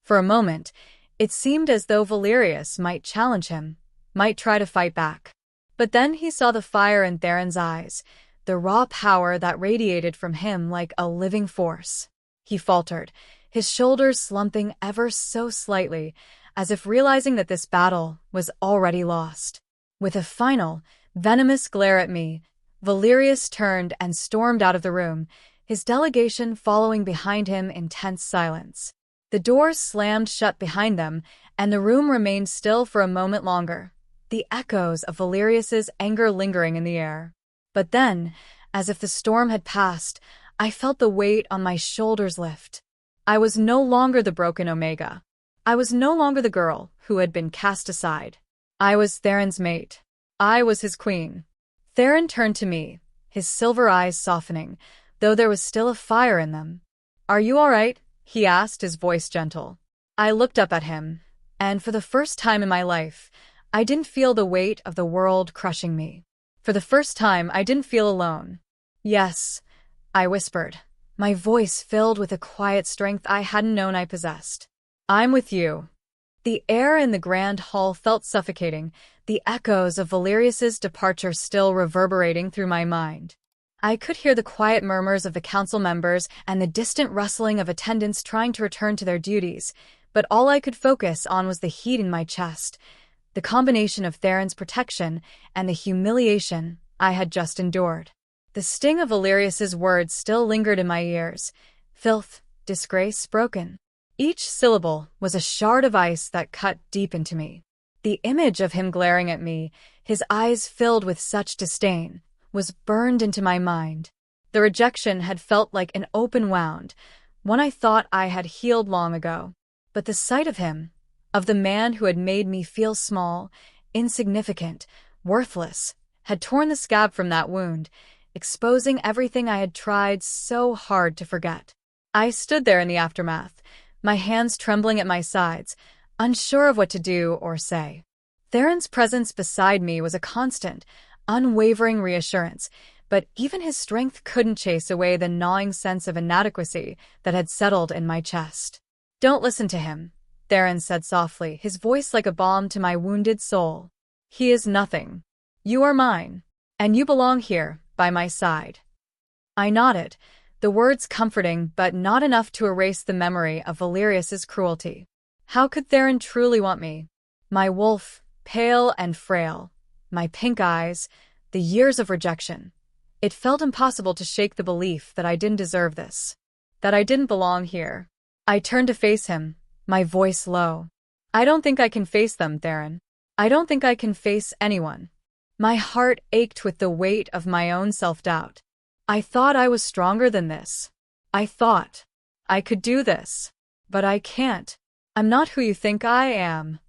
For a moment, it seemed as though Valerius might challenge him, might try to fight back. But then he saw the fire in Theron's eyes, the raw power that radiated from him like a living force. He faltered, his shoulders slumping ever so slightly, as if realizing that this battle was already lost. With a final, venomous glare at me, Valerius turned and stormed out of the room, his delegation following behind him in tense silence. The doors slammed shut behind them, and the room remained still for a moment longer, the echoes of Valerius's anger lingering in the air. But then, as if the storm had passed, I felt the weight on my shoulders lift. I was no longer the broken Omega. I was no longer the girl who had been cast aside. I was Theron's mate. I was his queen. Theron turned to me, his silver eyes softening, though there was still a fire in them. "Are you all right?" he asked, his voice gentle. I looked up at him, and for the first time in my life, I didn't feel the weight of the world crushing me. For the first time, I didn't feel alone. "Yes," I whispered, my voice filled with a quiet strength I hadn't known I possessed. "I'm with you." The air in the grand hall felt suffocating, the echoes of Valerius's departure still reverberating through my mind. I could hear the quiet murmurs of the council members and the distant rustling of attendants trying to return to their duties, but all I could focus on was the heat in my chest, the combination of Theron's protection and the humiliation I had just endured. The sting of Valerius's words still lingered in my ears. Filth, disgrace, broken. Each syllable was a shard of ice that cut deep into me. The image of him glaring at me, his eyes filled with such disdain, was burned into my mind. The rejection had felt like an open wound, one I thought I had healed long ago. But the sight of him, of the man who had made me feel small, insignificant, worthless, had torn the scab from that wound, exposing everything I had tried so hard to forget. I stood there in the aftermath, my hands trembling at my sides, unsure of what to do or say. Theron's presence beside me was a constant, unwavering reassurance, but even his strength couldn't chase away the gnawing sense of inadequacy that had settled in my chest. "Don't listen to him," Theron said softly, his voice like a balm to my wounded soul. "He is nothing. You are mine, and you belong here, by my side." I nodded, the words comforting but not enough to erase the memory of Valerius's cruelty. How could Theron truly want me? My wolf, pale and frail, my pink eyes, the years of rejection. It felt impossible to shake the belief that I didn't deserve this, that I didn't belong here. I turned to face him, my voice low. "I don't think I can face them, Theron. I don't think I can face anyone." My heart ached with the weight of my own self-doubt. I thought I was stronger than this. I thought I could do this. But I can't. I'm not who you think I am.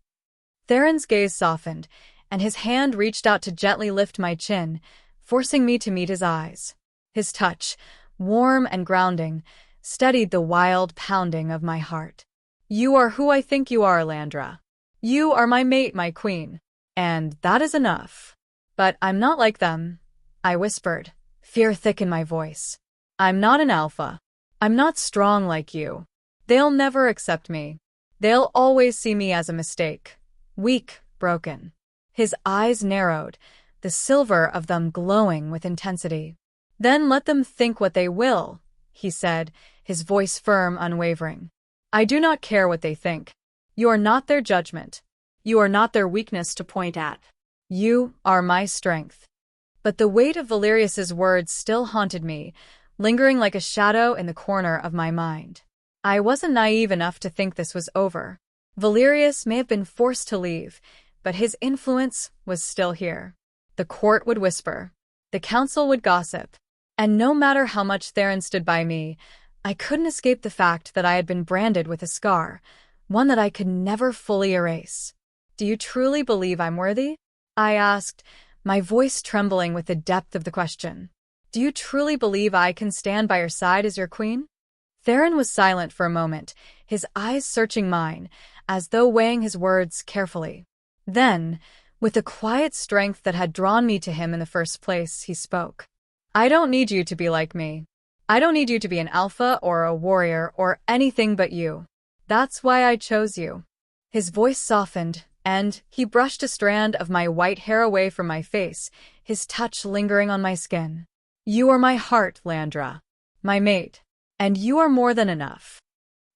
Theron's gaze softened, and his hand reached out to gently lift my chin, forcing me to meet his eyes. His touch, warm and grounding, steadied the wild pounding of my heart. "You are who I think you are, Landre. You are my mate, my queen. And that is enough." "But I'm not like them," I whispered, fear thick in my voice. "I'm not an alpha. I'm not strong like you. They'll never accept me. They'll always see me as a mistake. Weak, broken." His eyes narrowed, the silver of them glowing with intensity. "Then let them think what they will," he said, his voice firm, unwavering. "I do not care what they think. You are not their judgment. You are not their weakness to point at. You are my strength." But the weight of Valerius's words still haunted me, lingering like a shadow in the corner of my mind. I wasn't naive enough to think this was over. Valerius may have been forced to leave, but his influence was still here. The court would whisper. The council would gossip. And no matter how much Theron stood by me, I couldn't escape the fact that I had been branded with a scar, one that I could never fully erase. "Do you truly believe I'm worthy?" I asked, my voice trembling with the depth of the question. "Do you truly believe I can stand by your side as your queen?" Theron was silent for a moment, his eyes searching mine, as though weighing his words carefully. Then, with the quiet strength that had drawn me to him in the first place, he spoke. "I don't need you to be like me. I don't need you to be an alpha or a warrior or anything but you. That's why I chose you." His voice softened, and he brushed a strand of my white hair away from my face, his touch lingering on my skin. "You are my heart, Landre. My mate. And you are more than enough."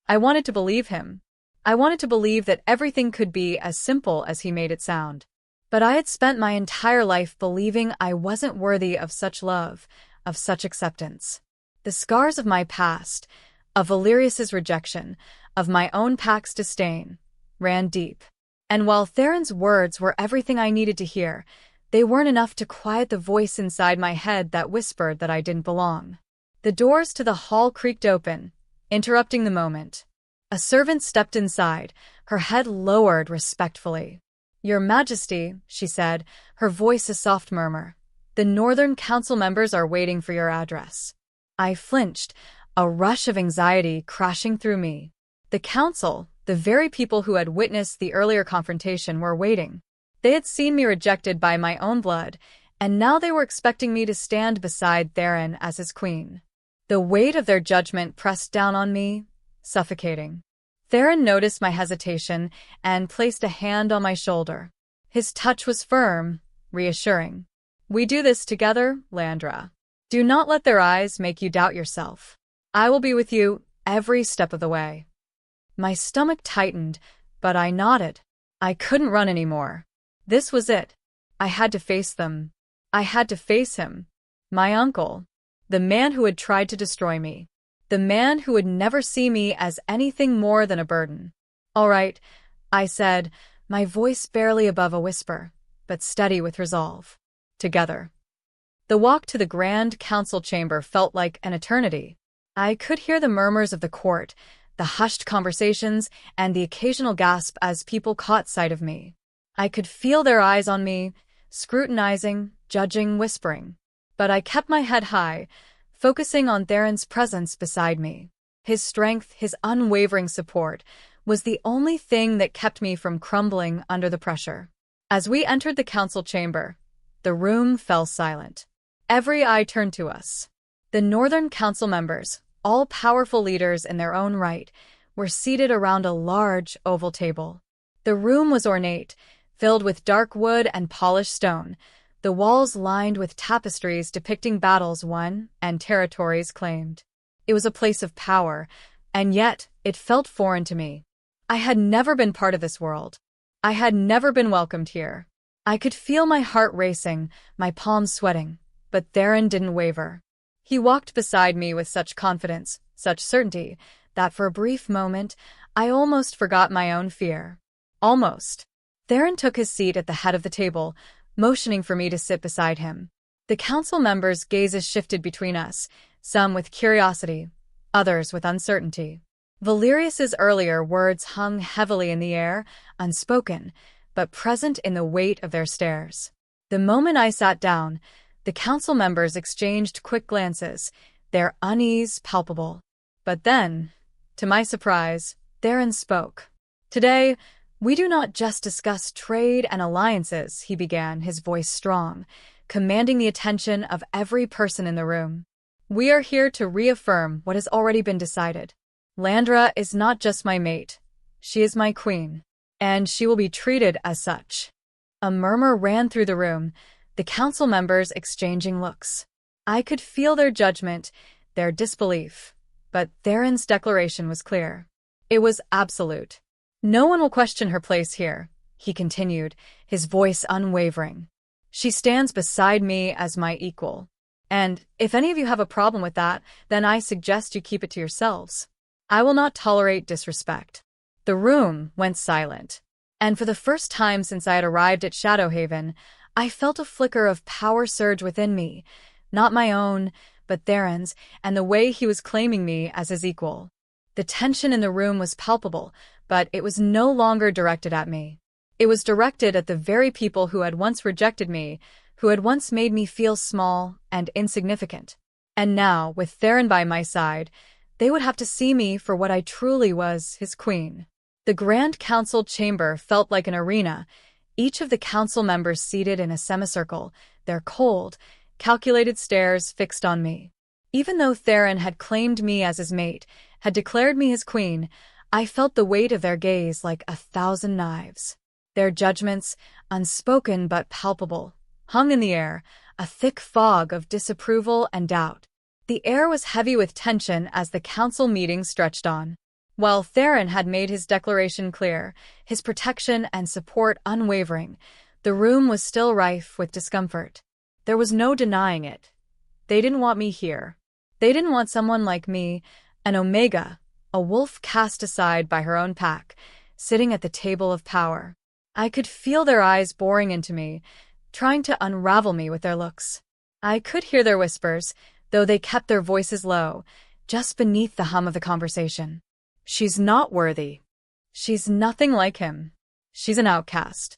I wanted to believe him. I wanted to believe that everything could be as simple as he made it sound. But I had spent my entire life believing I wasn't worthy of such love, of such acceptance. The scars of my past, of Valerius's rejection, of my own pack's disdain, ran deep. And while Theron's words were everything I needed to hear, they weren't enough to quiet the voice inside my head that whispered that I didn't belong. The doors to the hall creaked open, interrupting the moment. A servant stepped inside, her head lowered respectfully. "Your Majesty," she said, her voice a soft murmur. "The Northern Council members are waiting for your address." I flinched, a rush of anxiety crashing through me. The council, the very people who had witnessed the earlier confrontation, were waiting. They had seen me rejected by my own blood, and now they were expecting me to stand beside Theron as his queen. The weight of their judgment pressed down on me, suffocating. Theron noticed my hesitation and placed a hand on my shoulder. His touch was firm, reassuring. "We do this together, Landre. Do not let their eyes make you doubt yourself. I will be with you every step of the way." My stomach tightened, but I nodded. I couldn't run anymore. This was it. I had to face them. I had to face him. My uncle. The man who had tried to destroy me. The man who would never see me as anything more than a burden. "All right," I said, my voice barely above a whisper, but steady with resolve. "Together." The walk to the Grand Council chamber felt like an eternity. I could hear the murmurs of the court, the hushed conversations, and the occasional gasp as people caught sight of me. I could feel their eyes on me, scrutinizing, judging, whispering. But I kept my head high, focusing on Theron's presence beside me. His strength, his unwavering support, was the only thing that kept me from crumbling under the pressure. As we entered the council chamber, the room fell silent. Every eye turned to us. The Northern Council members, all powerful leaders in their own right, were seated around a large oval table. The room was ornate, filled with dark wood and polished stone, the walls lined with tapestries depicting battles won and territories claimed. It was a place of power, and yet it felt foreign to me. I had never been part of this world. I had never been welcomed here. I could feel my heart racing, my palms sweating, but Theron didn't waver. He walked beside me with such confidence, such certainty, that for a brief moment, I almost forgot my own fear. Almost. Theron took his seat at the head of the table, motioning for me to sit beside him. The council members' gazes shifted between us, some with curiosity, others with uncertainty. Valerius's earlier words hung heavily in the air, unspoken, but present in the weight of their stares. The moment I sat down, the council members exchanged quick glances, their unease palpable. But then, to my surprise, Theron spoke. "Today, we do not just discuss trade and alliances," he began, his voice strong, commanding the attention of every person in the room. "We are here to reaffirm what has already been decided. Landre is not just my mate. She is my queen, and she will be treated as such." A murmur ran through the room, the council members exchanging looks. I could feel their judgment, their disbelief, but Theron's declaration was clear. It was absolute. "No one will question her place here," he continued, his voice unwavering. "She stands beside me as my equal. And if any of you have a problem with that, then I suggest you keep it to yourselves. I will not tolerate disrespect." The room went silent. And for the first time since I had arrived at Shadowhaven, I felt a flicker of power surge within me, not my own, but Theron's, and the way he was claiming me as his equal. The tension in the room was palpable, but it was no longer directed at me. It was directed at the very people who had once rejected me, who had once made me feel small and insignificant. And now, with Theron by my side, they would have to see me for what I truly was, his queen. The Grand Council chamber felt like an arena, each of the council members seated in a semicircle, their cold, calculated stares fixed on me. Even though Theron had claimed me as his mate, had declared me his queen, I felt the weight of their gaze like 1,000 knives. Their judgments, unspoken but palpable, hung in the air, a thick fog of disapproval and doubt. The air was heavy with tension as the council meeting stretched on. While Theron had made his declaration clear, his protection and support unwavering, the room was still rife with discomfort. There was no denying it. They didn't want me here. They didn't want someone like me, an Omega, a wolf cast aside by her own pack, sitting at the table of power. I could feel their eyes boring into me, trying to unravel me with their looks. I could hear their whispers, though they kept their voices low, just beneath the hum of the conversation. She's not worthy. She's nothing like him. She's an outcast.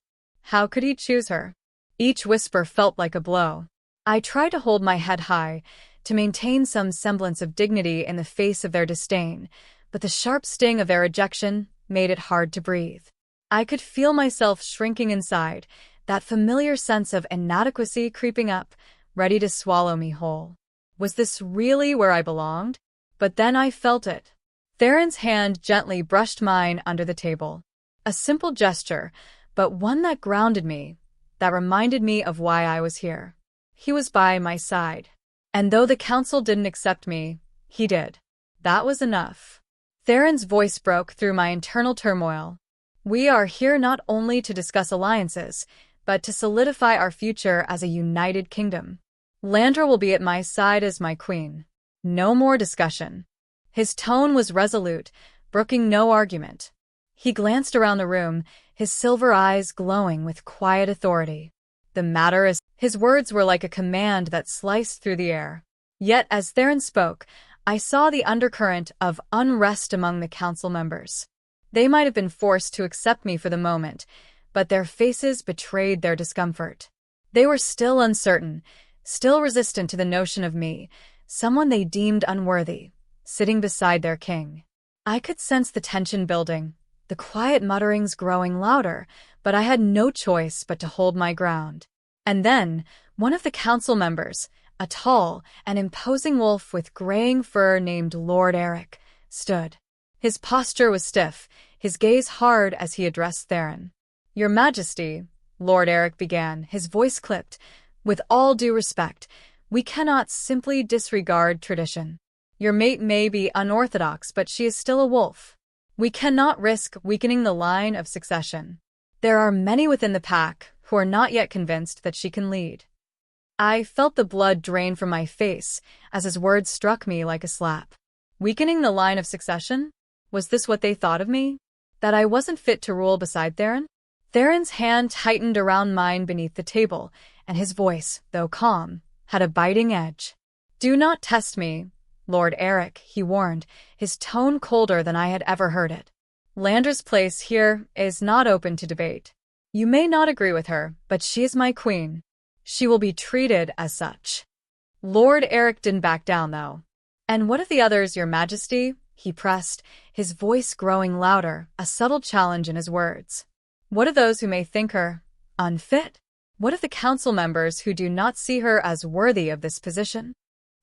How could he choose her? Each whisper felt like a blow. I tried to hold my head high, to maintain some semblance of dignity in the face of their disdain, but the sharp sting of their rejection made it hard to breathe. I could feel myself shrinking inside, that familiar sense of inadequacy creeping up, ready to swallow me whole. Was this really where I belonged? But then I felt it. Theron's hand gently brushed mine under the table. A simple gesture, but one that grounded me, that reminded me of why I was here. He was by my side. And though the council didn't accept me, he did. That was enough. Theron's voice broke through my internal turmoil. We are here not only to discuss alliances, but to solidify our future as a united kingdom. Landre will be at my side as my queen. No more discussion. His tone was resolute, brooking no argument. He glanced around the room, his silver eyes glowing with quiet authority. The matter is, his words were like a command that sliced through the air. Yet as Theron spoke, I saw the undercurrent of unrest among the council members. They might have been forced to accept me for the moment, but their faces betrayed their discomfort. They were still uncertain, still resistant to the notion of me, someone they deemed unworthy, sitting beside their king. I could sense the tension building, the quiet mutterings growing louder, but I had no choice but to hold my ground. And then, one of the council members, a tall and imposing wolf with graying fur named Lord Eric, stood. His posture was stiff, his gaze hard as he addressed Theron. "Your Majesty," Lord Eric began, his voice clipped, "with all due respect, we cannot simply disregard tradition. Your mate may be unorthodox, but she is still a wolf. We cannot risk weakening the line of succession. There are many within the pack who are not yet convinced that she can lead." I felt the blood drain from my face as his words struck me like a slap. Weakening the line of succession? Was this what they thought of me? That I wasn't fit to rule beside Theron? Theron's hand tightened around mine beneath the table, and his voice, though calm, had a biting edge. "Do not test me, Lord Eric," he warned, his tone colder than I had ever heard it. "Landre's place here is not open to debate. You may not agree with her, but she is my queen. She will be treated as such." Lord Eric didn't back down, though. "And what of the others, Your Majesty?" he pressed, his voice growing louder, a subtle challenge in his words. "What of those who may think her unfit? What of the council members who do not see her as worthy of this position?"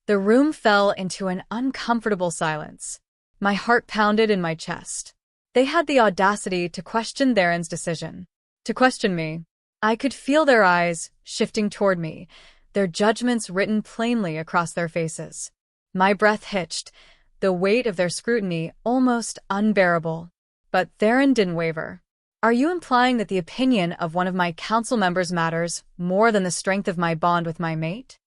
The room fell into an uncomfortable silence. My heart pounded in my chest. They had the audacity to question Theron's decision. To question me. I could feel their eyes shifting toward me, their judgments written plainly across their faces. My breath hitched, the weight of their scrutiny almost unbearable. But Theron didn't waver. "Are you implying that the opinion of one of my council members matters more than the strength of my bond with my mate?"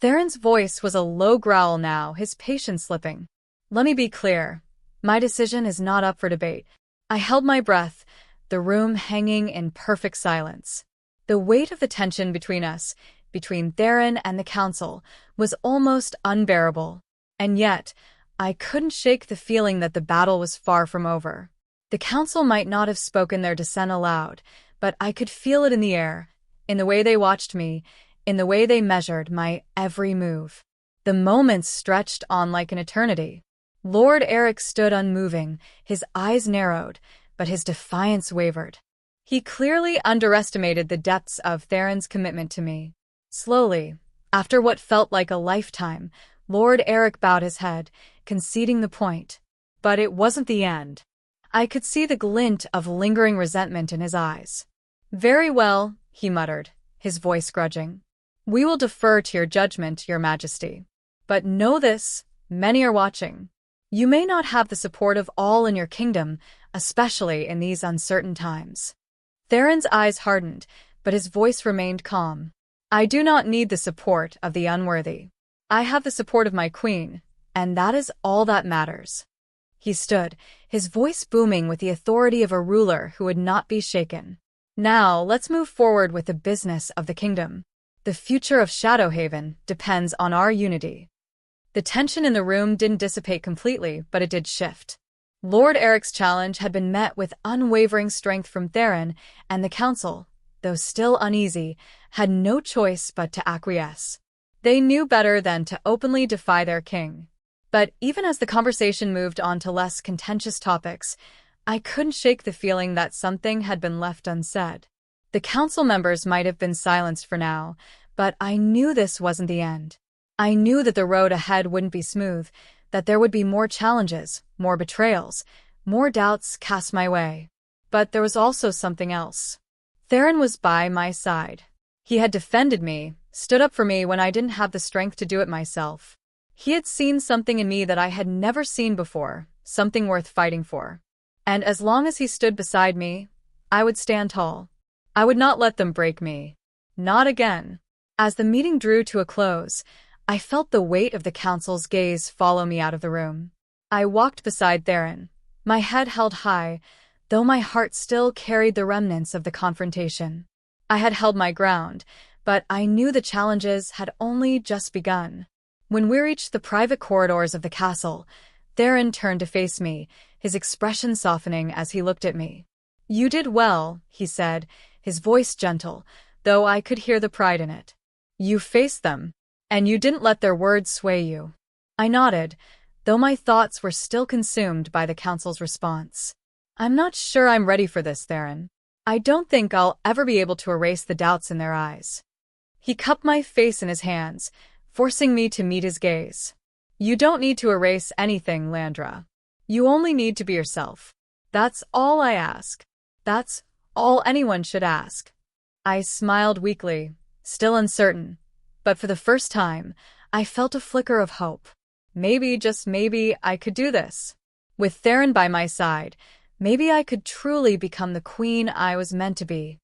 Theron's voice was a low growl now, his patience slipping. "Let me be clear. My decision is not up for debate." I held my breath, the room hanging in perfect silence. The weight of the tension between us, between Theron and the council was almost unbearable. And yet, I couldn't shake the feeling that the battle was far from over. The council might not have spoken their dissent aloud, but I could feel it in the air, in the way they watched me, in the way they measured my every move. The moments stretched on like an eternity. Lord Eric stood unmoving, his eyes narrowed, but his defiance wavered. He clearly underestimated the depths of Theron's commitment to me. Slowly, after what felt like a lifetime, Lord Eric bowed his head, conceding the point. But it wasn't the end. I could see the glint of lingering resentment in his eyes. "Very well," he muttered, his voice grudging. "We will defer to your judgment, Your Majesty. But know this, many are watching. You may not have the support of all in your kingdom, especially in these uncertain times." Theron's eyes hardened, but his voice remained calm. "I do not need the support of the unworthy. I have the support of my queen, and that is all that matters." He stood, his voice booming with the authority of a ruler who would not be shaken. "Now, let's move forward with the business of the kingdom. The future of Shadowhaven depends on our unity." The tension in the room didn't dissipate completely, but it did shift. Lord Eric's challenge had been met with unwavering strength from Theron, and the council, though still uneasy, had no choice but to acquiesce. They knew better than to openly defy their king. But even as the conversation moved on to less contentious topics, I couldn't shake the feeling that something had been left unsaid. The council members might have been silenced for now, but I knew this wasn't the end. I knew that the road ahead wouldn't be smooth, that there would be more challenges, more betrayals, more doubts cast my way. But there was also something else. Theron was by my side. He had defended me, stood up for me when I didn't have the strength to do it myself. He had seen something in me that I had never seen before, something worth fighting for. And as long as he stood beside me, I would stand tall. I would not let them break me. Not again. As the meeting drew to a close, I felt the weight of the council's gaze follow me out of the room. I walked beside Theron, my head held high, though my heart still carried the remnants of the confrontation. I had held my ground, but I knew the challenges had only just begun. When we reached the private corridors of the castle, Theron turned to face me, his expression softening as he looked at me. "You did well," he said, his voice gentle, though I could hear the pride in it. "You faced them, and you didn't let their words sway you." I nodded, though my thoughts were still consumed by the council's response. "I'm not sure I'm ready for this, Theron. I don't think I'll ever be able to erase the doubts in their eyes." He cupped my face in his hands, forcing me to meet his gaze. "You don't need to erase anything, Landre. You only need to be yourself. That's all I ask. That's all anyone should ask." I smiled weakly, still uncertain, but for the first time, I felt a flicker of hope. Maybe, just maybe, I could do this. With Theron by my side, maybe I could truly become the queen I was meant to be.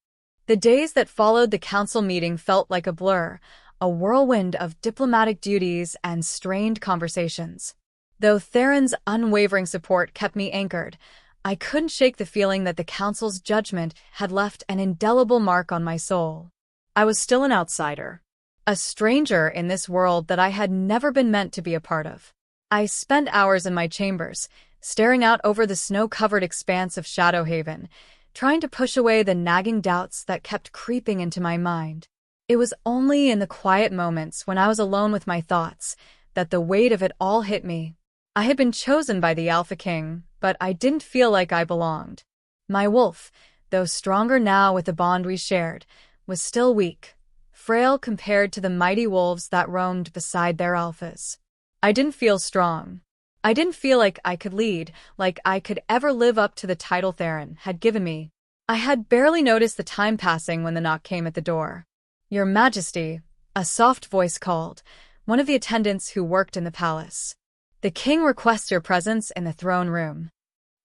The days that followed the council meeting felt like a blur, a whirlwind of diplomatic duties and strained conversations. Though Theron's unwavering support kept me anchored, I couldn't shake the feeling that the council's judgment had left an indelible mark on my soul. I was still an outsider, a stranger in this world that I had never been meant to be a part of. I spent hours in my chambers, staring out over the snow-covered expanse of Shadowhaven, trying to push away the nagging doubts that kept creeping into my mind. It was only in the quiet moments when I was alone with my thoughts that the weight of it all hit me. I had been chosen by the Alpha King, but I didn't feel like I belonged. My wolf, though stronger now with the bond we shared, was still weak, frail compared to the mighty wolves that roamed beside their alphas. I didn't feel strong. I didn't feel like I could lead, like I could ever live up to the title Theron had given me. I had barely noticed the time passing when the knock came at the door. "Your Majesty," a soft voice called, one of the attendants who worked in the palace. "The king requests your presence in the throne room."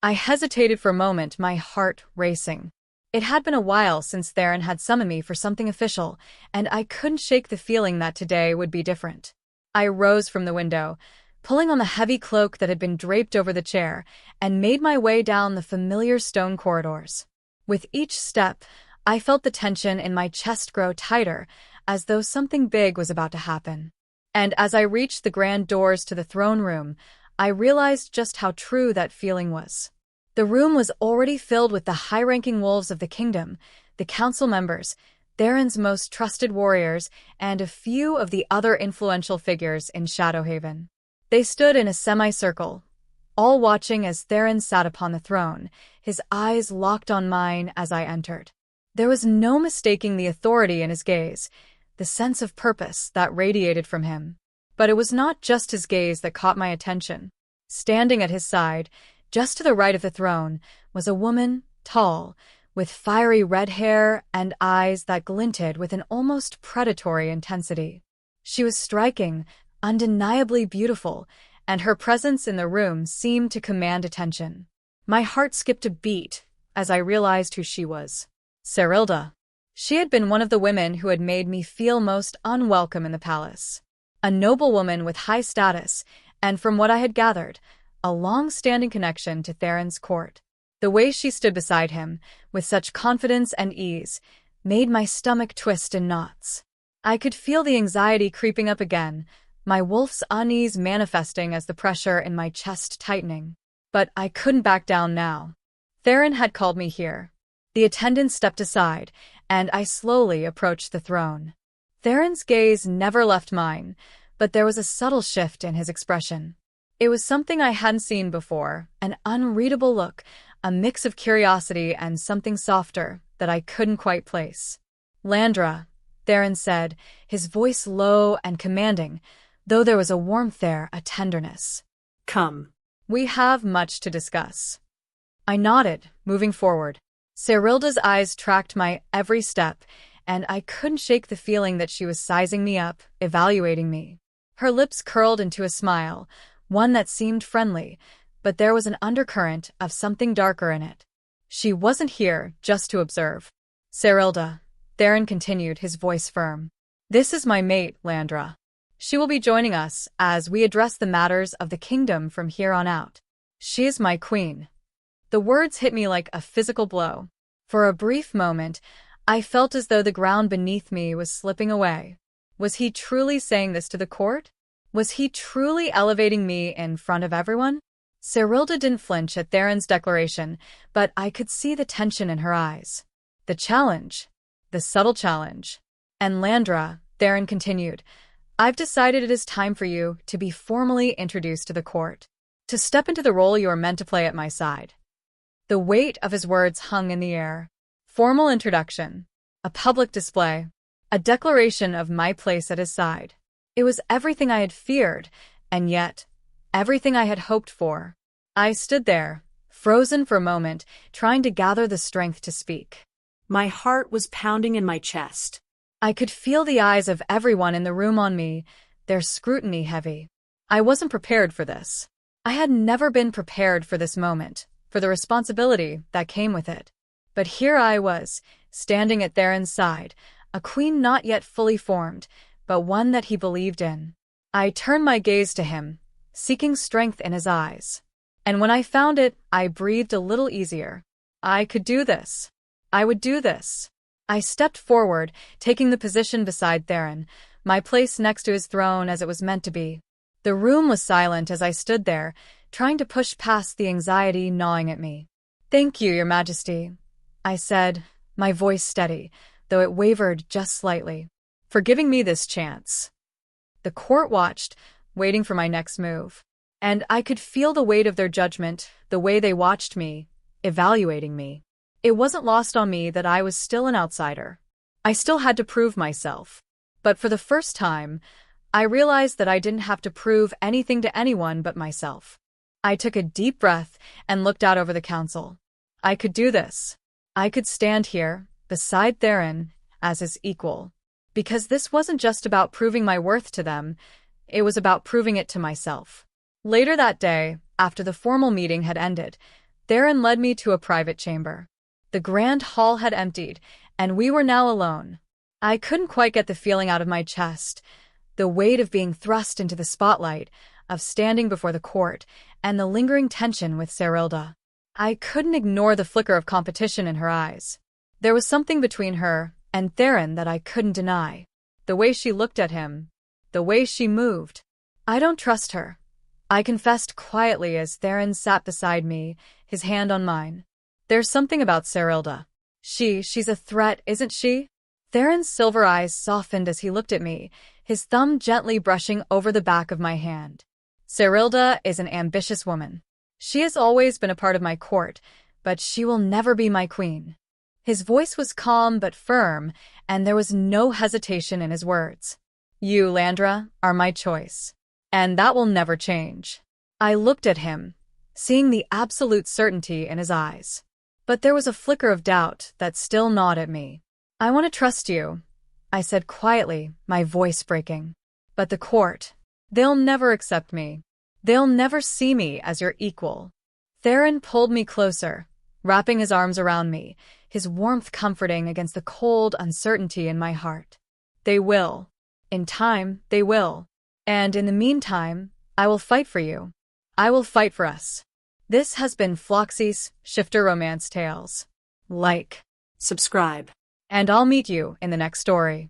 I hesitated for a moment, my heart racing. It had been a while since Theron had summoned me for something official, and I couldn't shake the feeling that today would be different. I rose from the window, pulling on the heavy cloak that had been draped over the chair, and made my way down the familiar stone corridors. With each step, I felt the tension in my chest grow tighter, as though something big was about to happen. And as I reached the grand doors to the throne room, I realized just how true that feeling was. The room was already filled with the high-ranking wolves of the kingdom, the council members, Theron's most trusted warriors, and a few of the other influential figures in Shadowhaven. They stood in a semicircle, all watching as Theron sat upon the throne, his eyes locked on mine as I entered. There was no mistaking the authority in his gaze, the sense of purpose that radiated from him. But it was not just his gaze that caught my attention. Standing at his side, just to the right of the throne, was a woman, tall, with fiery red hair and eyes that glinted with an almost predatory intensity. She was striking, undeniably beautiful, and her presence in the room seemed to command attention. My heart skipped a beat as I realized who she was. Serilda. She had been one of the women who had made me feel most unwelcome in the palace. A noblewoman with high status, and from what I had gathered, a long-standing connection to Theron's court. The way she stood beside him, with such confidence and ease, made my stomach twist in knots. I could feel the anxiety creeping up again, my wolf's unease manifesting as the pressure in my chest tightening. But I couldn't back down now. Theron had called me here. The attendant stepped aside, and I slowly approached the throne. Theron's gaze never left mine, but there was a subtle shift in his expression. It was something I hadn't seen before, an unreadable look, a mix of curiosity and something softer that I couldn't quite place. Landre, Theron said, his voice low and commanding, though there was a warmth there, a tenderness. Come. We have much to discuss. I nodded, moving forward. Serilda's eyes tracked my every step, and I couldn't shake the feeling that she was sizing me up, evaluating me. Her lips curled into a smile, one that seemed friendly, but there was an undercurrent of something darker in it. She wasn't here just to observe. Serilda, Theron continued, his voice firm. This is my mate, Landre. She will be joining us as we address the matters of the kingdom from here on out. She is my queen. The words hit me like a physical blow. For a brief moment, I felt as though the ground beneath me was slipping away. Was he truly saying this to the court? Was he truly elevating me in front of everyone? Serilda didn't flinch at Theron's declaration, but I could see the tension in her eyes. The challenge. The subtle challenge. And Landre, Theron continued, I've decided it is time for you to be formally introduced to the court. To step into the role you are meant to play at my side. The weight of his words hung in the air. Formal introduction. A public display. A declaration of my place at his side. It was everything I had feared, and yet, everything I had hoped for. I stood there, frozen for a moment, trying to gather the strength to speak. My heart was pounding in my chest. I could feel the eyes of everyone in the room on me, their scrutiny heavy. I wasn't prepared for this. I had never been prepared for this moment, for the responsibility that came with it. But here I was, standing at Theron's side, a queen not yet fully formed, but one that he believed in. I turned my gaze to him, seeking strength in his eyes. And when I found it, I breathed a little easier. I could do this. I would do this. I stepped forward, taking the position beside Theron, my place next to his throne as it was meant to be. The room was silent as I stood there, trying to push past the anxiety gnawing at me. Thank you, Your Majesty, I said, my voice steady, though it wavered just slightly, for giving me this chance. The court watched, waiting for my next move. And I could feel the weight of their judgment, the way they watched me, evaluating me. It wasn't lost on me that I was still an outsider. I still had to prove myself. But for the first time, I realized that I didn't have to prove anything to anyone but myself. I took a deep breath and looked out over the council. I could do this. I could stand here, beside Theron, as his equal. Because this wasn't just about proving my worth to them, it was about proving it to myself. Later that day, after the formal meeting had ended, Theron led me to a private chamber. The grand hall had emptied, and we were now alone. I couldn't quite get the feeling out of my chest, the weight of being thrust into the spotlight, of standing before the court, and the lingering tension with Serilda. I couldn't ignore the flicker of competition in her eyes. There was something between her and Theron that I couldn't deny. The way she looked at him. The way she moved. I don't trust her, I confessed quietly as Theron sat beside me, his hand on mine. There's something about Serilda. She's a threat, isn't she? Theron's silver eyes softened as he looked at me, his thumb gently brushing over the back of my hand. Serilda is an ambitious woman. She has always been a part of my court, but she will never be my queen. His voice was calm but firm, and there was no hesitation in his words. You, Landre, are my choice. And that will never change. I looked at him, seeing the absolute certainty in his eyes. But there was a flicker of doubt that still gnawed at me. I want to trust you, I said quietly, my voice breaking. But the court, they'll never accept me. They'll never see me as your equal. Theron pulled me closer, wrapping his arms around me, his warmth comforting against the cold uncertainty in my heart. They will. In time, they will. And in the meantime, I will fight for you. I will fight for us. This has been Floxy's Shifter Romance Tales. Like, subscribe, and I'll meet you in the next story.